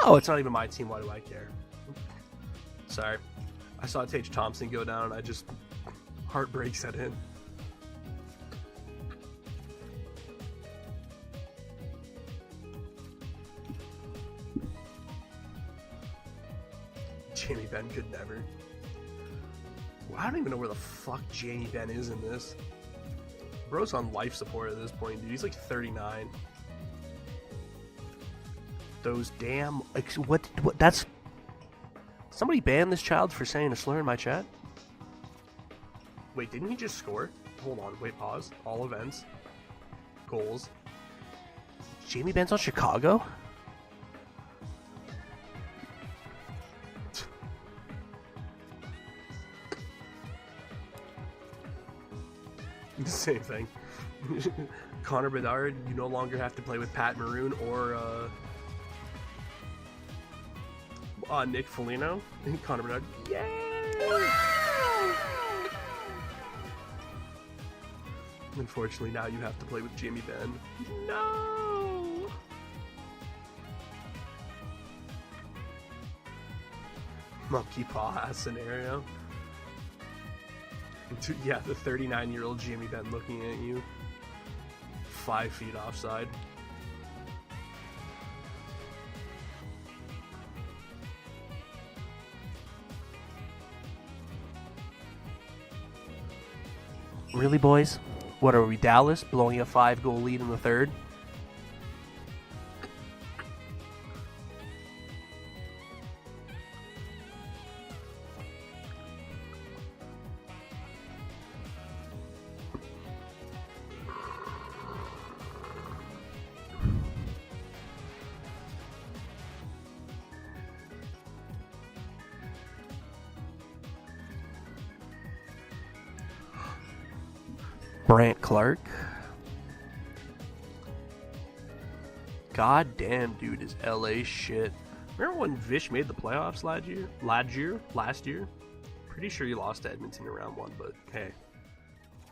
Oh, it's not even my team. Why do I care? Sorry. I saw Tage Thompson go down and I just... heartbreak set in. Ben could never. Well, I don't even know where the fuck Jamie Ben is in this. Bro's on life support at this point, dude. He's like 39. Those damn... What? That's... Somebody banned this child for saying a slur in my chat? Wait, didn't he just score? Hold on, wait, pause. All events. Goals. Jamie Ben's on Chicago? Same thing. Connor Bedard, you no longer have to play with Pat Maroon or Nick Foligno. Connor Bedard, yay! Unfortunately, now you have to play with Jamie Benn. No! Monkey paw scenario. Yeah, the 39-year-old Jamie Benn looking at you. 5 feet offside. Really, boys? What are we, Dallas? Blowing a 5-goal lead in the third? Brant Clark. God damn, dude, is LA shit. Remember when Vish made the playoffs last year? Pretty sure he lost to Edmonton in round 1, but hey,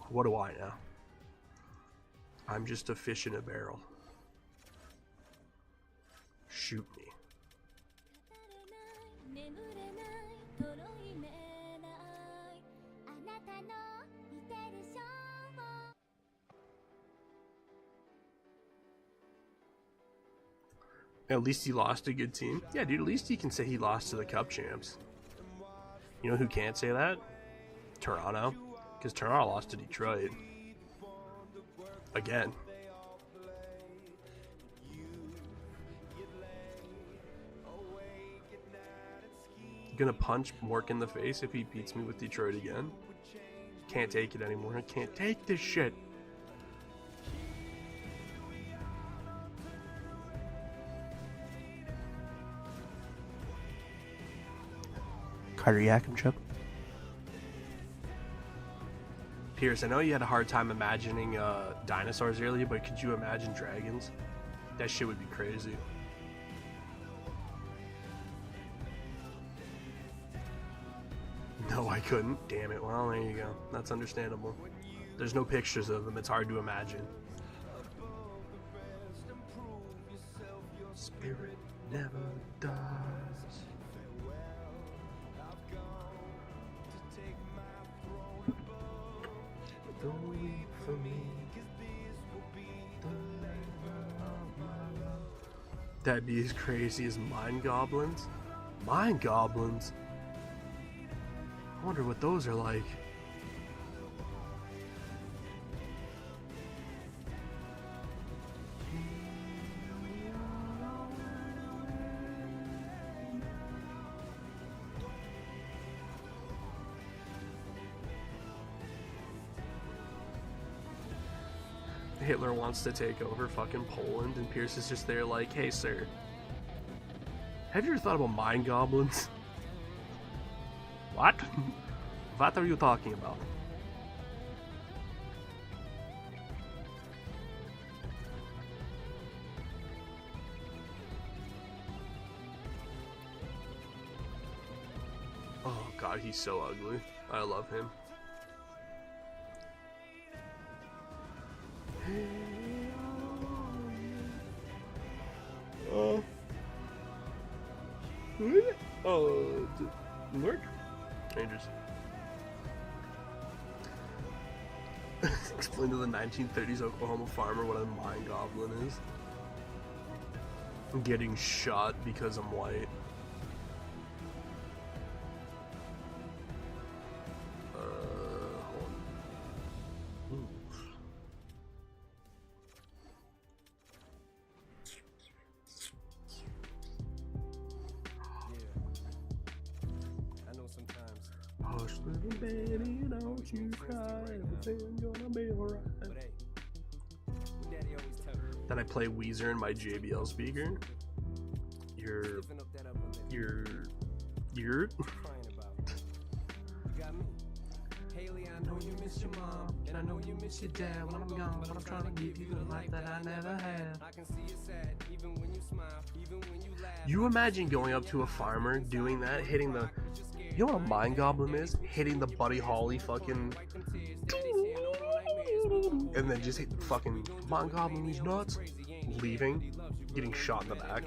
what do I know? I'm just a fish in a barrel. Shoot me. At least he lost a good team. Yeah, dude, at least he can say he lost to the Cup champs. You know who can't say that? Toronto. Because Toronto lost to Detroit. Again. Gonna punch Mork in the face if he beats me with Detroit again. Can't take it anymore. I can't take this shit. Carter Yakimchuk. Pierce, I know you had a hard time imagining dinosaurs earlier, but could you imagine dragons? That shit would be crazy. No, I couldn't. Damn it. Well, there you go. That's understandable. There's no pictures of them. It's hard to imagine. Spirit never dies. Don't weep for me. That'd be as crazy as Mind Goblins. Mind Goblins? I wonder what those are like. Hitler wants to take over fucking Poland, and Pierce is just there like, hey, sir, have you ever thought about mind goblins? What? What are you talking about? Oh god, he's so ugly. I love him. Work? Rangers. Explain to the 1930s Oklahoma farmer what a mind goblin is. I'm getting shot because I'm white. Baby, don't you cry, everything's gonna be alright. Then I play Weezer in my JBL speaker. You're I know you miss your mom, and I know you miss your dad when I'm gone, but I'm trying to give you the life that I never had. I can see you sad, even when you smile, even when you laugh. You imagine going up to a farmer, doing that, hitting the... You know what a mind goblin is? Hitting the Buddy Holly fucking... And then just hit fucking mind goblin, he's nuts. Leaving, getting shot in the back.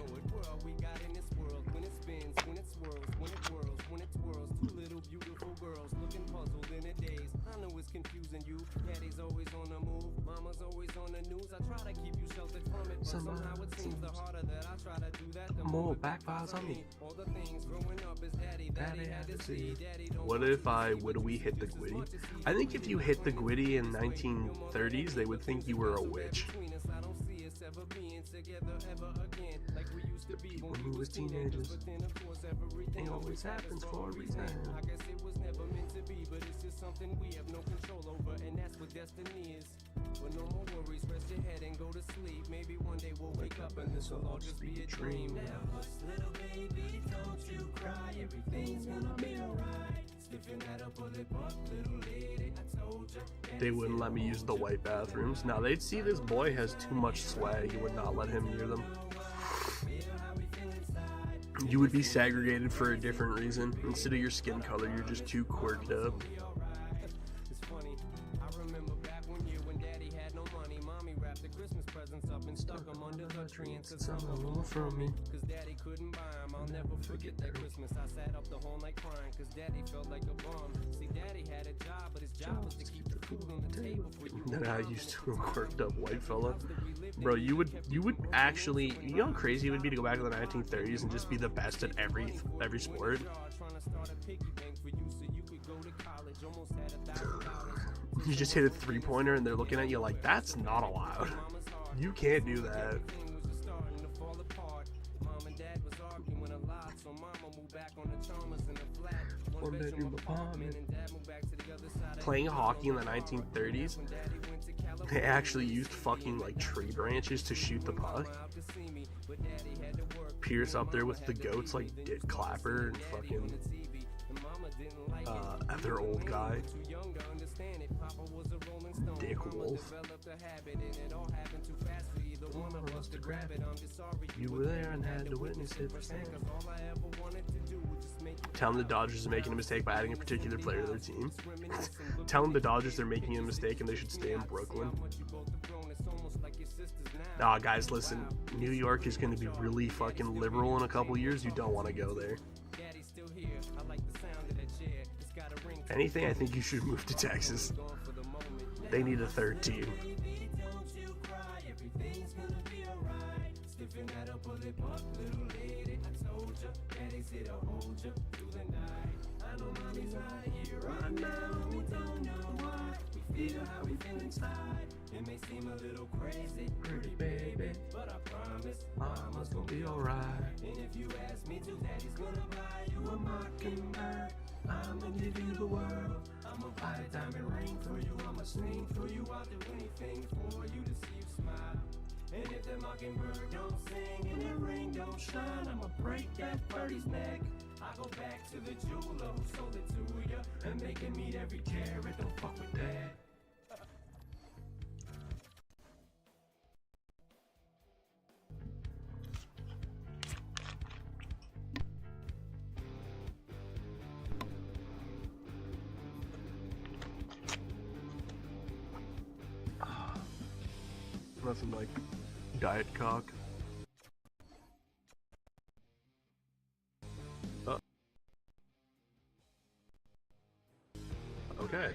Somehow it seems the harder that I try to do that, the more backfires on me. All the things growing up is daddy had to see. What if we hit the Gwitty? I think if you hit the Gwitty in 1930s, they would think you were a witch. When we was teenagers, it always happens for a reason. I guess it was never meant to be, but it's just something we have no control over, and that's what destiny is. But no more worries, rest your head and go to sleep. Maybe one day we'll wake up and this will all just be a dream. Now, little baby, don't you cry, everything's gonna be alright. Stiffen that up, pull it up, little lady, I told you. They wouldn't let me use the white bathrooms. Now they'd see this boy has too much swag and would not let him near them. You would be segregated for a different reason. Instead of your skin color, you're just too quirked up. Stuck them under the tree and said some of them were from me. Cause daddy couldn't buy them, I'll never forget that Christmas. I sat up the whole night crying cause daddy felt like a bum. See, daddy had a job, but his job was to keep the food on the table for you. Then I used to a quirked up white fella. Bro, you would actually, you know how crazy it would be to go back to the 1930s and just be the best at every sport? You just hit a 3-pointer and they're looking at you like, that's not allowed. You can't do that. Playing hockey in the 1930s, they actually used fucking like tree branches to shoot the puck. Pierce up there with the goats like Dick Clapper and fucking other old guy, Dick Wolf. You were there and had to witness it. Tell them the Dodgers are making a mistake by adding a particular player to their team. Tell them the Dodgers are making a mistake and they should stay in Brooklyn. Nah, guys, listen. New York is going to be really fucking liberal in a couple years. You don't want to go there. If anything, I think you should move to Texas. They need a third team. It may seem a little crazy, pretty baby, but I promise mama's gonna be alright. And if you ask me to, daddy's gonna buy you a mockingbird. I'ma give you the world. I'ma buy a diamond ring for you. I'ma sing for you. I'll do anything for you to see you smile. And if the mockingbird don't sing and the ring don't shine, I'ma break that birdie's neck. I go back to the jeweler who sold it to you and make him meet every carat. Don't fuck with that. Nothing like Diet Cock. Okay.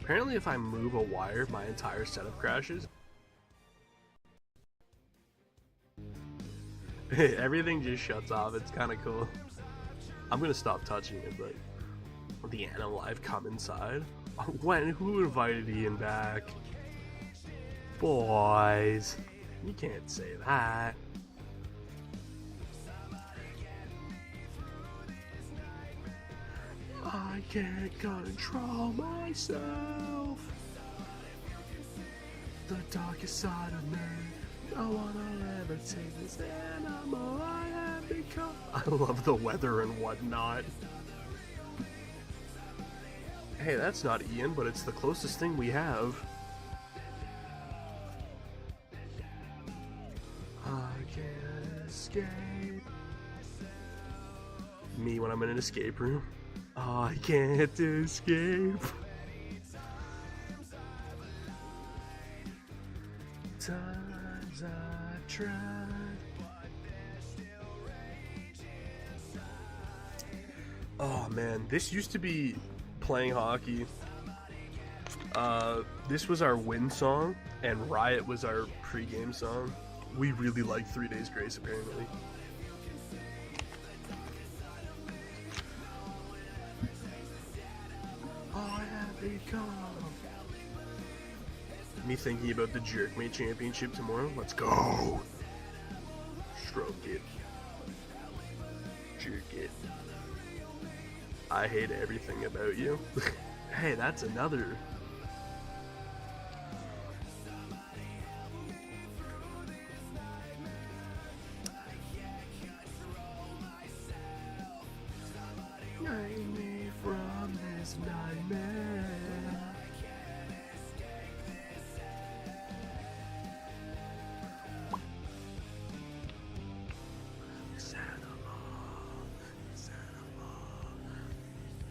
Apparently if I move a wire, my entire setup crashes. Everything just shuts off. It's kind of cool. I'm gonna stop touching it, but the animal I've come inside. When? Who invited Ian back? Boys, you can't say that. I can't control myself. The darkest side of me. No one will ever take this animal I have become. I love the weather and whatnot. Hey, that's not Ian, but it's the closest thing we have. I can't escape. Me when I'm in an escape room. I can't escape. Times I tried. Oh man, this used to be playing hockey. This was our win song, and Riot was our pre-game song. We really like 3 Days Grace, apparently. I have become. Me thinking about the Jerkmate Championship tomorrow. Let's go. Stroke it. Jerk it. I hate everything about you. Hey, that's another. Guide me from this nightmare.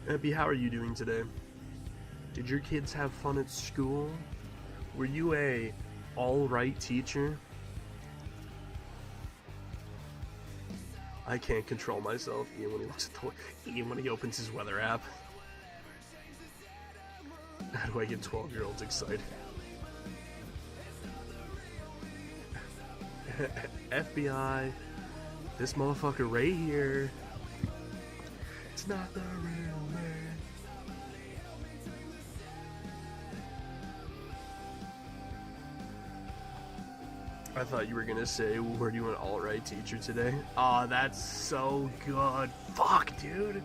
Epi, how are you doing today? Did your kids have fun at school? Were you a all-right teacher? I can't control myself, Ian, when he looks at Ian when he opens his weather app. How do I get 12-year-olds excited? FBI, this motherfucker right here. It's not the real man. I thought you were gonna say, were you an all-right teacher today? Aw, oh, that's so good. Fuck, dude.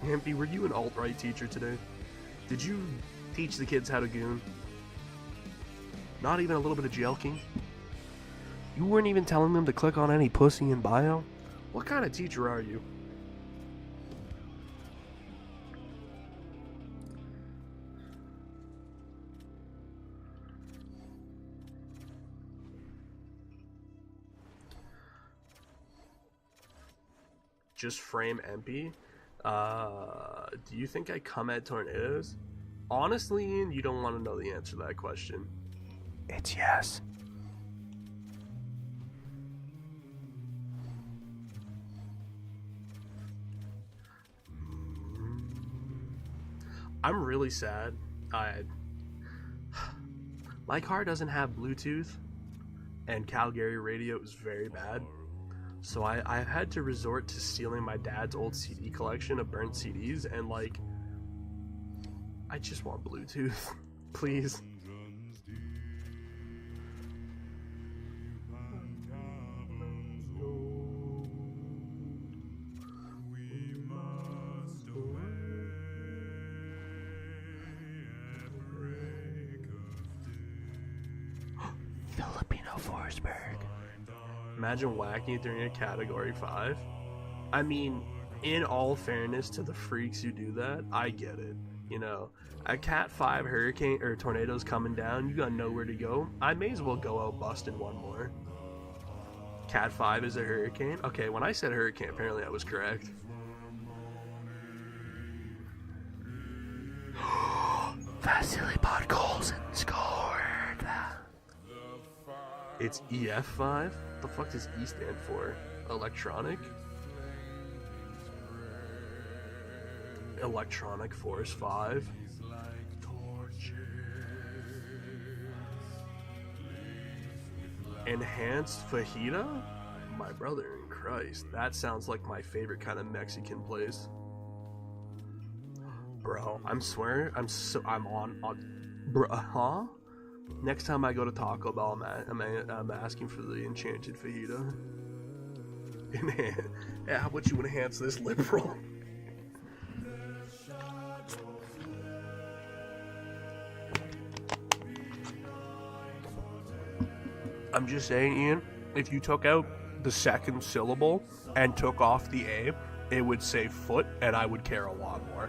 Ampy, were you an alt-right teacher today? Did you teach the kids how to goon? Not even a little bit of jelking? You weren't even telling them to click on any pussy in bio? What kind of teacher are you? Just frame MP? Do you think I come at tornadoes? Honestly, Ian, you don't want to know the answer to that question. It's yes. I'm really sad. My car doesn't have Bluetooth, and Calgary radio is very bad. So I've had to resort to stealing my dad's old CD collection of burnt CDs, and like, I just want Bluetooth, please. Filipino Forsberg. Imagine whacking it during a Category 5. I mean, in all fairness to the freaks who do that, I get it. You know, a Cat 5 hurricane or tornado's coming down, you got nowhere to go. I may as well go out busting one more. Cat 5 is a hurricane? Okay, when I said hurricane, apparently I was correct. Vasily Podkolzin scored! It's EF5? What the fuck does E stand for? Electronic? Electronic Force 5? Enhanced fajita? My brother in Christ. That sounds like my favorite kind of Mexican place. Bro, I'm swearing, I'm on, bro, huh? Next time I go to Taco Bell, I'm asking for the enchanted fajita. Yeah, how about you enhance this liberal? I'm just saying, Ian, if you took out the second syllable and took off the A, it would say foot, and I would care a lot more.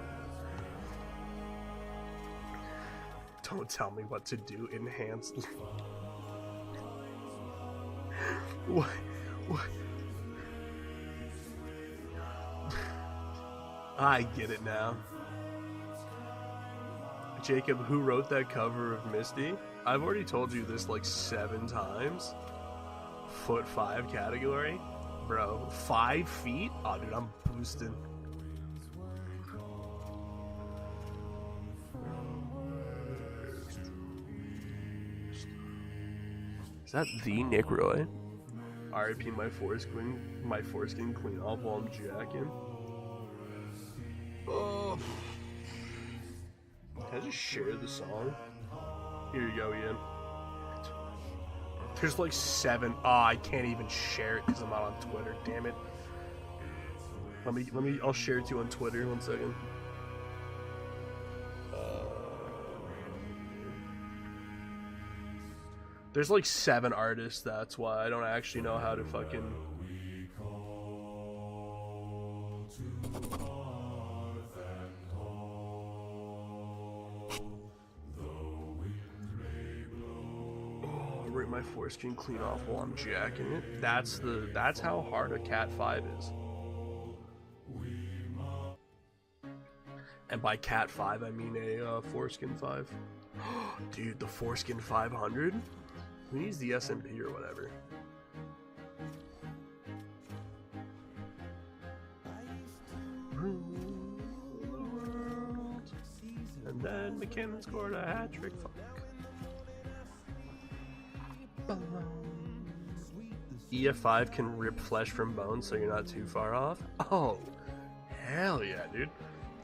Don't tell me what to do. Enhanced. What? I get it now. Jacob, who wrote that cover of Misty? I've already told you this like 7 times. Foot 5 category. Bro, 5 feet? Oh, dude, I'm boosting. Is that the Nick Roy? RIP my foreskin clean off while I'm jacking. Oh. Can I just share the song? Here you go, Ian. There's like 7. I can't even share it because I'm not on Twitter. Damn it. I'll share it to you on Twitter. 1 second. There's like 7 artists. That's why I don't actually know how to fucking. My foreskin clean off while I'm jacking it. That's how hard a Cat 5 is. And by Cat 5 I mean a foreskin 5. Dude, the foreskin 500? Who needs the SMP or whatever? And then McKinnon scored a hat trick. Fuck. EF5 can rip flesh from bones, so you're not too far off. Oh, hell yeah, dude.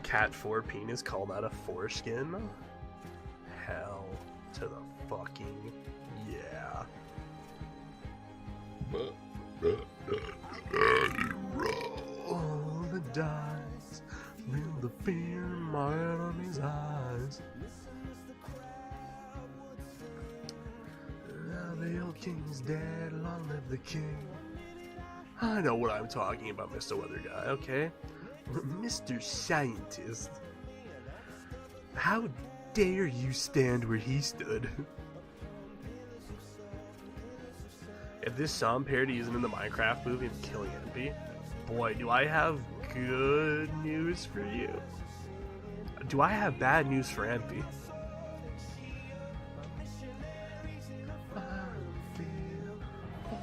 Cat 4 penis, call that a foreskin? Hell to the fucking yeah. Roll the dice, feel the fear in my enemy's eyes. The old king's dead, long live the king. I know what I'm talking about, Mr. Weather Guy, okay? Mr. Scientist. How dare you stand where he stood? If this song parody isn't in the Minecraft movie, I'm killing MP. Boy, do I have good news for you. Do I have bad news for MP?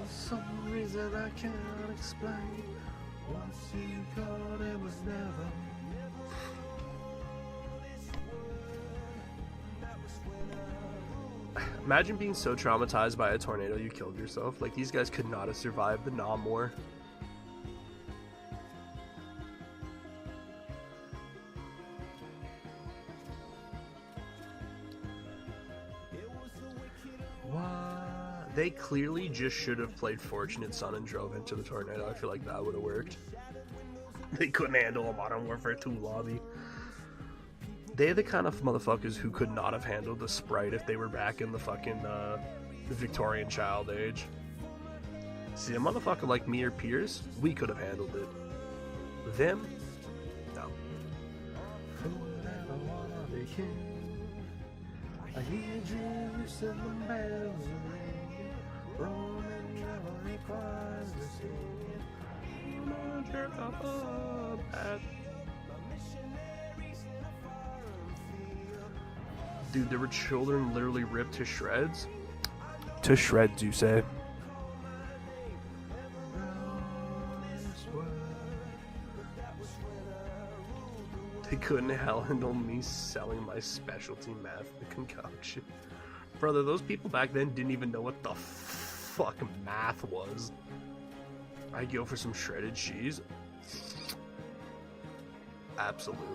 Some reason I can't explain. What you called it was never. Imagine being so traumatized by a tornado you killed yourself. Like, these guys could not have survived the Nam War. They clearly just should have played Fortunate Son and drove into the tornado. I feel like that would have worked. They couldn't handle a Modern Warfare 2 lobby. They're the kind of motherfuckers who could not have handled the Sprite if they were back in the fucking Victorian child age. See, a motherfucker like me or Piers, we could have handled it. Them? No. I hear Jerusalem bells ring. Roman never requires the singing. Jerk off a bat. Dude, there were children literally ripped to shreds. To shreds, you say? They couldn't handle me selling my specialty meth concoction. Brother, those people back then didn't even know what the fuck math was. I'd go for some shredded cheese. Absolutely.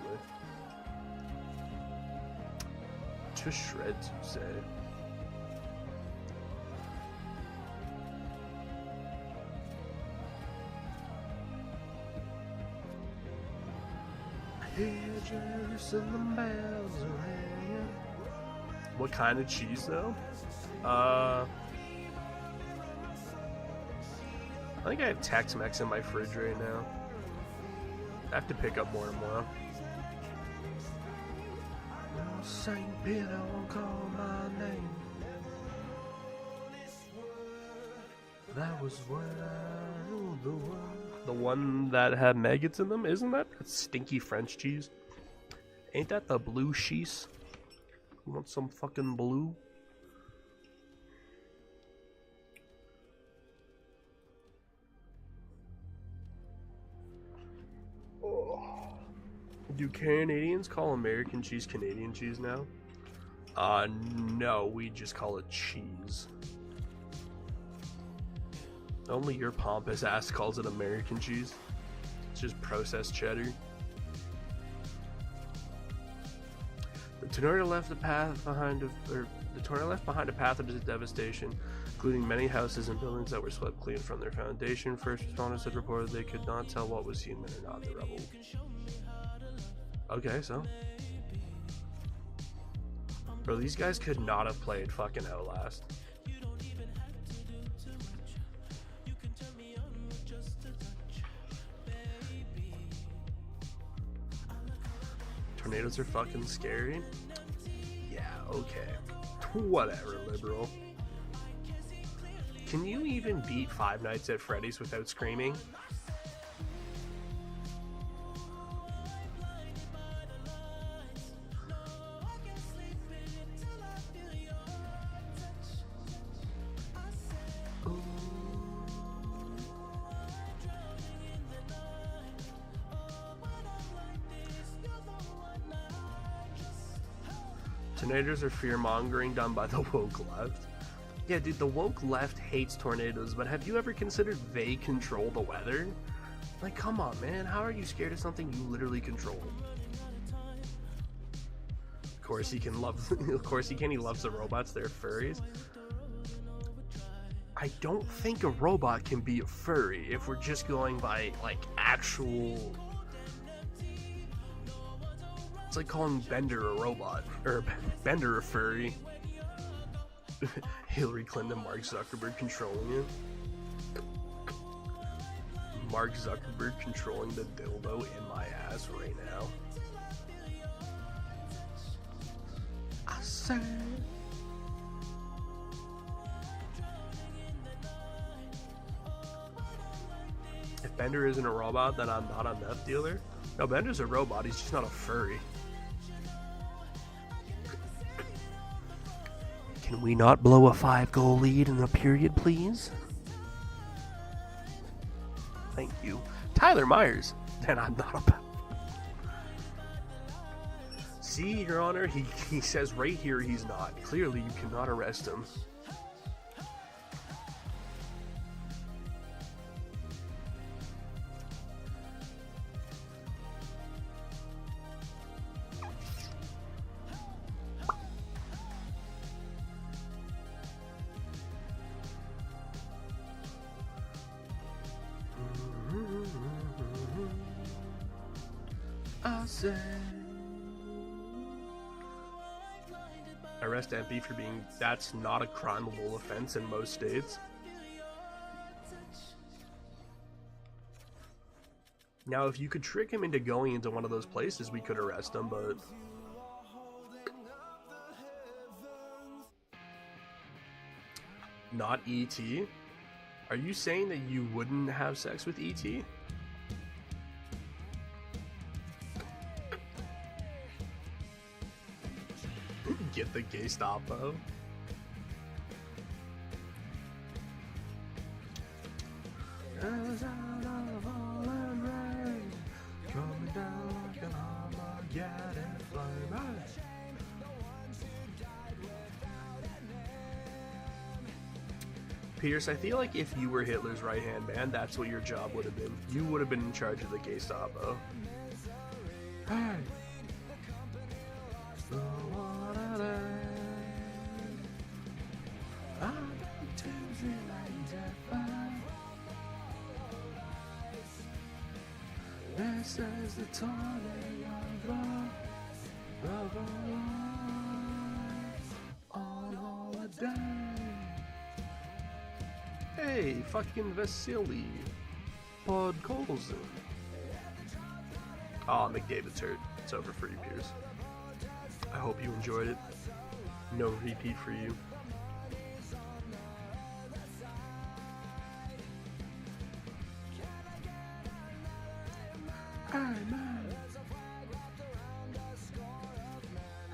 To shreds, you say? Jerusalem bells are ringing. What kind of cheese though? I think I have Tex-Mex in my fridge right now. I have to pick up more and more. Saint Peter won't call my name. That was when I ruled the world. The one that had maggots in them, isn't that stinky French cheese? Ain't that the blue cheese? You want some fucking blue? Do Canadians call American cheese Canadian cheese now? No, we just call it cheese. Only your pompous ass calls it American cheese. It's just processed cheddar. The tornado left behind a path of devastation, including many houses and buildings that were swept clean from their foundation. First responders had reported they could not tell what was human or not the rebel. Okay, so. Bro, these guys could not have played fucking Outlast. Tornadoes are fucking scary? Yeah, okay. Whatever, liberal. Can you even beat Five Nights at Freddy's without screaming? Tornadoes are fear-mongering done by the woke left. Yeah, dude, the woke left hates tornadoes, but have you ever considered they control the weather? Like, come on, man. How are you scared of something you literally control? Of course he can love... of course he can. He loves the robots. They're furries. I don't think a robot can be a furry if we're just going by, like, actual... It's like calling Bender a robot. Or Bender a furry. Hillary Clinton and Mark Zuckerberg controlling it. Mark Zuckerberg controlling the dildo in my ass right now. I said... If Bender isn't a robot, then I'm not a meth dealer. No, Bender's a robot, he's just not a furry. Can we not blow a 5-goal lead in the period, please? Thank you. Tyler Myers. Then I'm not about. See, Your Honor, he says right here he's not. Clearly, you cannot arrest him. Arrest MP for being... That's not a crimeable offense in most states. Now, if you could trick him into going into one of those places, we could arrest him, but... Not E.T.? Are you saying that you wouldn't have sex with E.T.? Get the Gestapo. Pierce, I feel like if you were Hitler's right-hand man, that's what your job would have been. You would have been in charge of the Gestapo. Hey! This is the tornado of on holiday. Hey, fucking Vasily Podkolzin. Aw, McDavid's hurt. It's over for you, Pierce. I hope you enjoyed it. No repeat for you. Hey, man.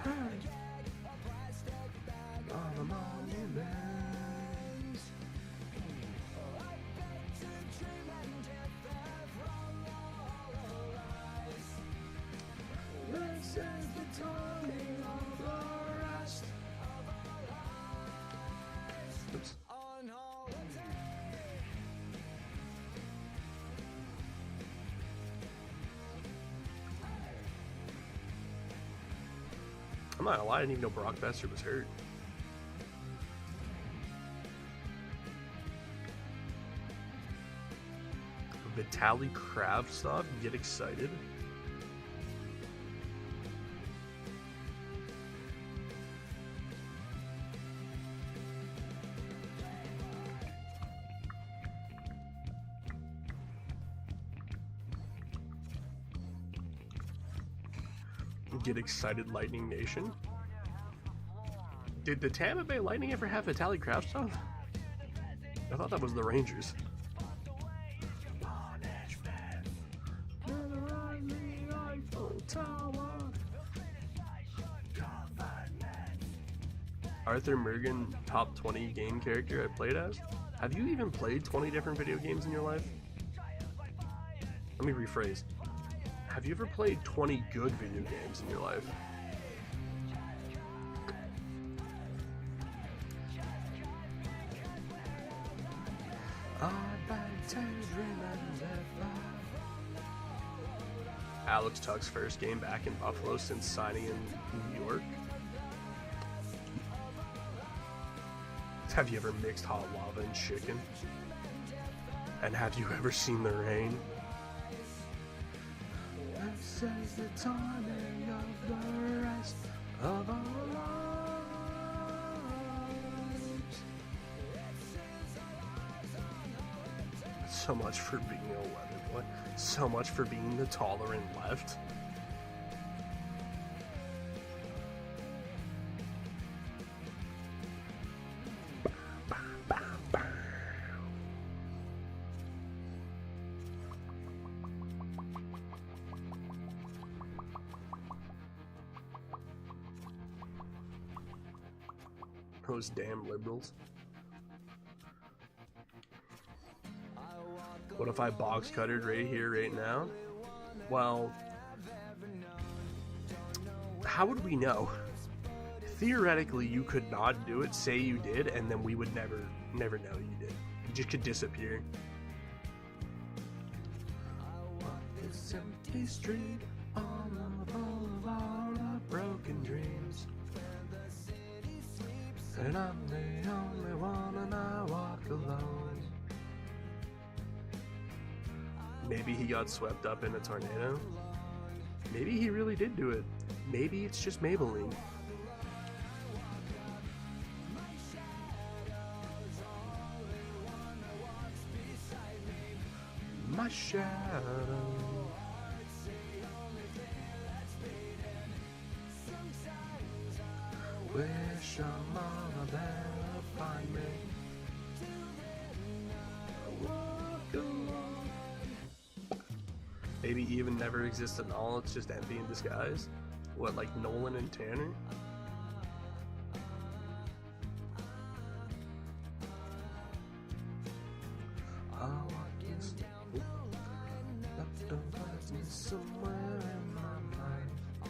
Hey. All the monuments. This is the turning of the rest. Oops. I'm not gonna lie, I didn't even know Brock Besser was hurt. Vitaly Kravtsov, get excited. Get excited, Lightning Nation. Did the Tampa Bay Lightning ever have Vitaly Kravtsov? I thought that was the Rangers. Arthur Mergen, top 20 game character I played as? Have you even played 20 different video games in your life? Let me rephrase. Have you ever played 20 good video games in your life? Alex Tuck's first game back in Buffalo since signing in New York. Have you ever mixed hot lava and chicken? And have you ever seen the rain? This is the timing of the rest of our lives. So much for being 11. What? So much for being the tolerant left. Those damn liberals. What if I box cuttered right here, right now? Well, how would we know? Theoretically, you could not do it, say you did, and then we would never know you did. You just could disappear. This empty street on the boulevard of broken dreams. And I'm the only one and I walk alone. Maybe he got swept up in a tornado. Maybe he really did do it. Maybe it's just Maybelline. My shadow. Wish your mama better find me. Maybe even never existed at all, it's just envy in disguise. What, like Nolan and Tanner? I want this left over somewhere in my life.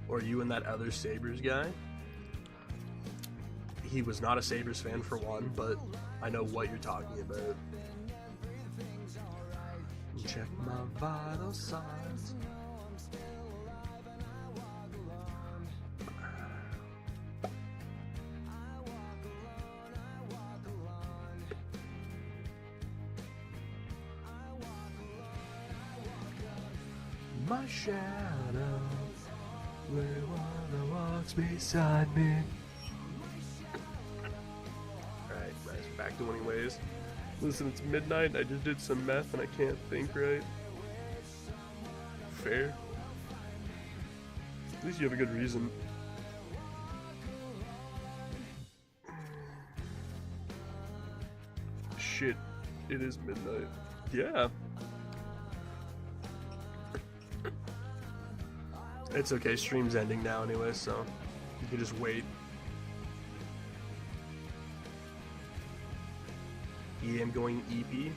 Or you and that other Sabres guy? He was not a Sabres fan for one, but I know what you're talking about. Check my vital signs. My shadow, we want the walks beside me. Alright, nice. Back to winning ways. Listen, it's midnight. I just did some meth and I can't think right. Fair. At least you have a good reason. Shit, it is midnight. Yeah. It's okay, stream's ending now anyway, so you can just wait. Yeah, I'm going EP.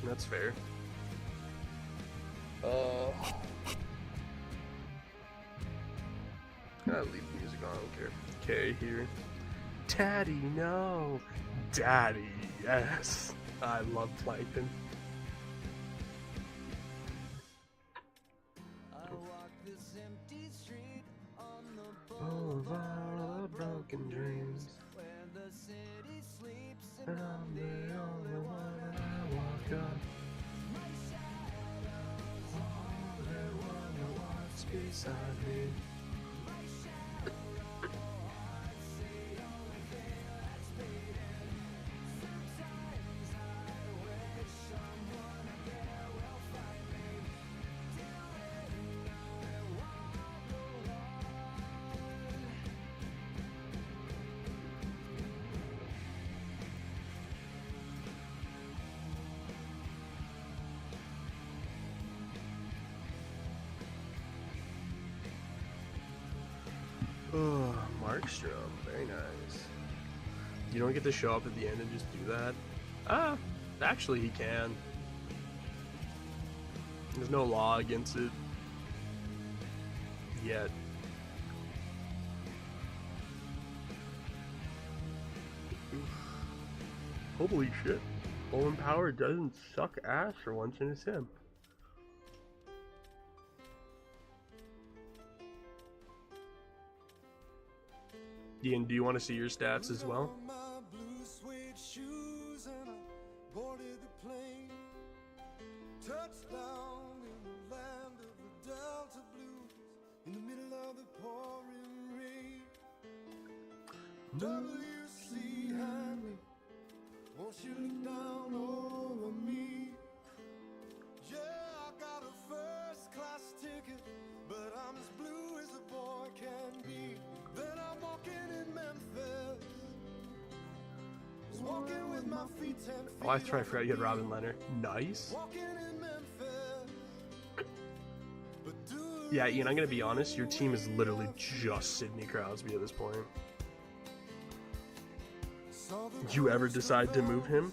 That's fair. I'll leave the music on, I don't care. Okay, here. Daddy, no. Daddy, yes. I love Plankton. Boulevard of broken dreams, where the city sleeps and I'm the only one I walk up. Only one that walks beside me. Oh, Markstrom, very nice. You don't get to show up at the end and just do that? Ah, actually he can. There's no law against it. Yet. Oof. Holy shit. Owen Power doesn't suck ass for once in a sim. Ian, do you want to see your stats as well? Won't you look down over me? Yeah, I got a first class ticket, but I'm as blue as a boy can be. Then I'm walking in Memphis, walking with my feet 10 feet. Oh, I forgot you had Robin Leonard. Nice. Yeah, Ian, I'm gonna be honest, your team is literally just Sidney Crosby at this point. You ever decide to move him,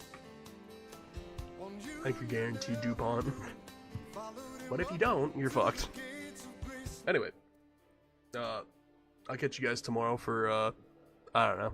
I could guarantee DuPont. But if you don't, you're fucked. Anyway, I'll catch you guys tomorrow for, I don't know.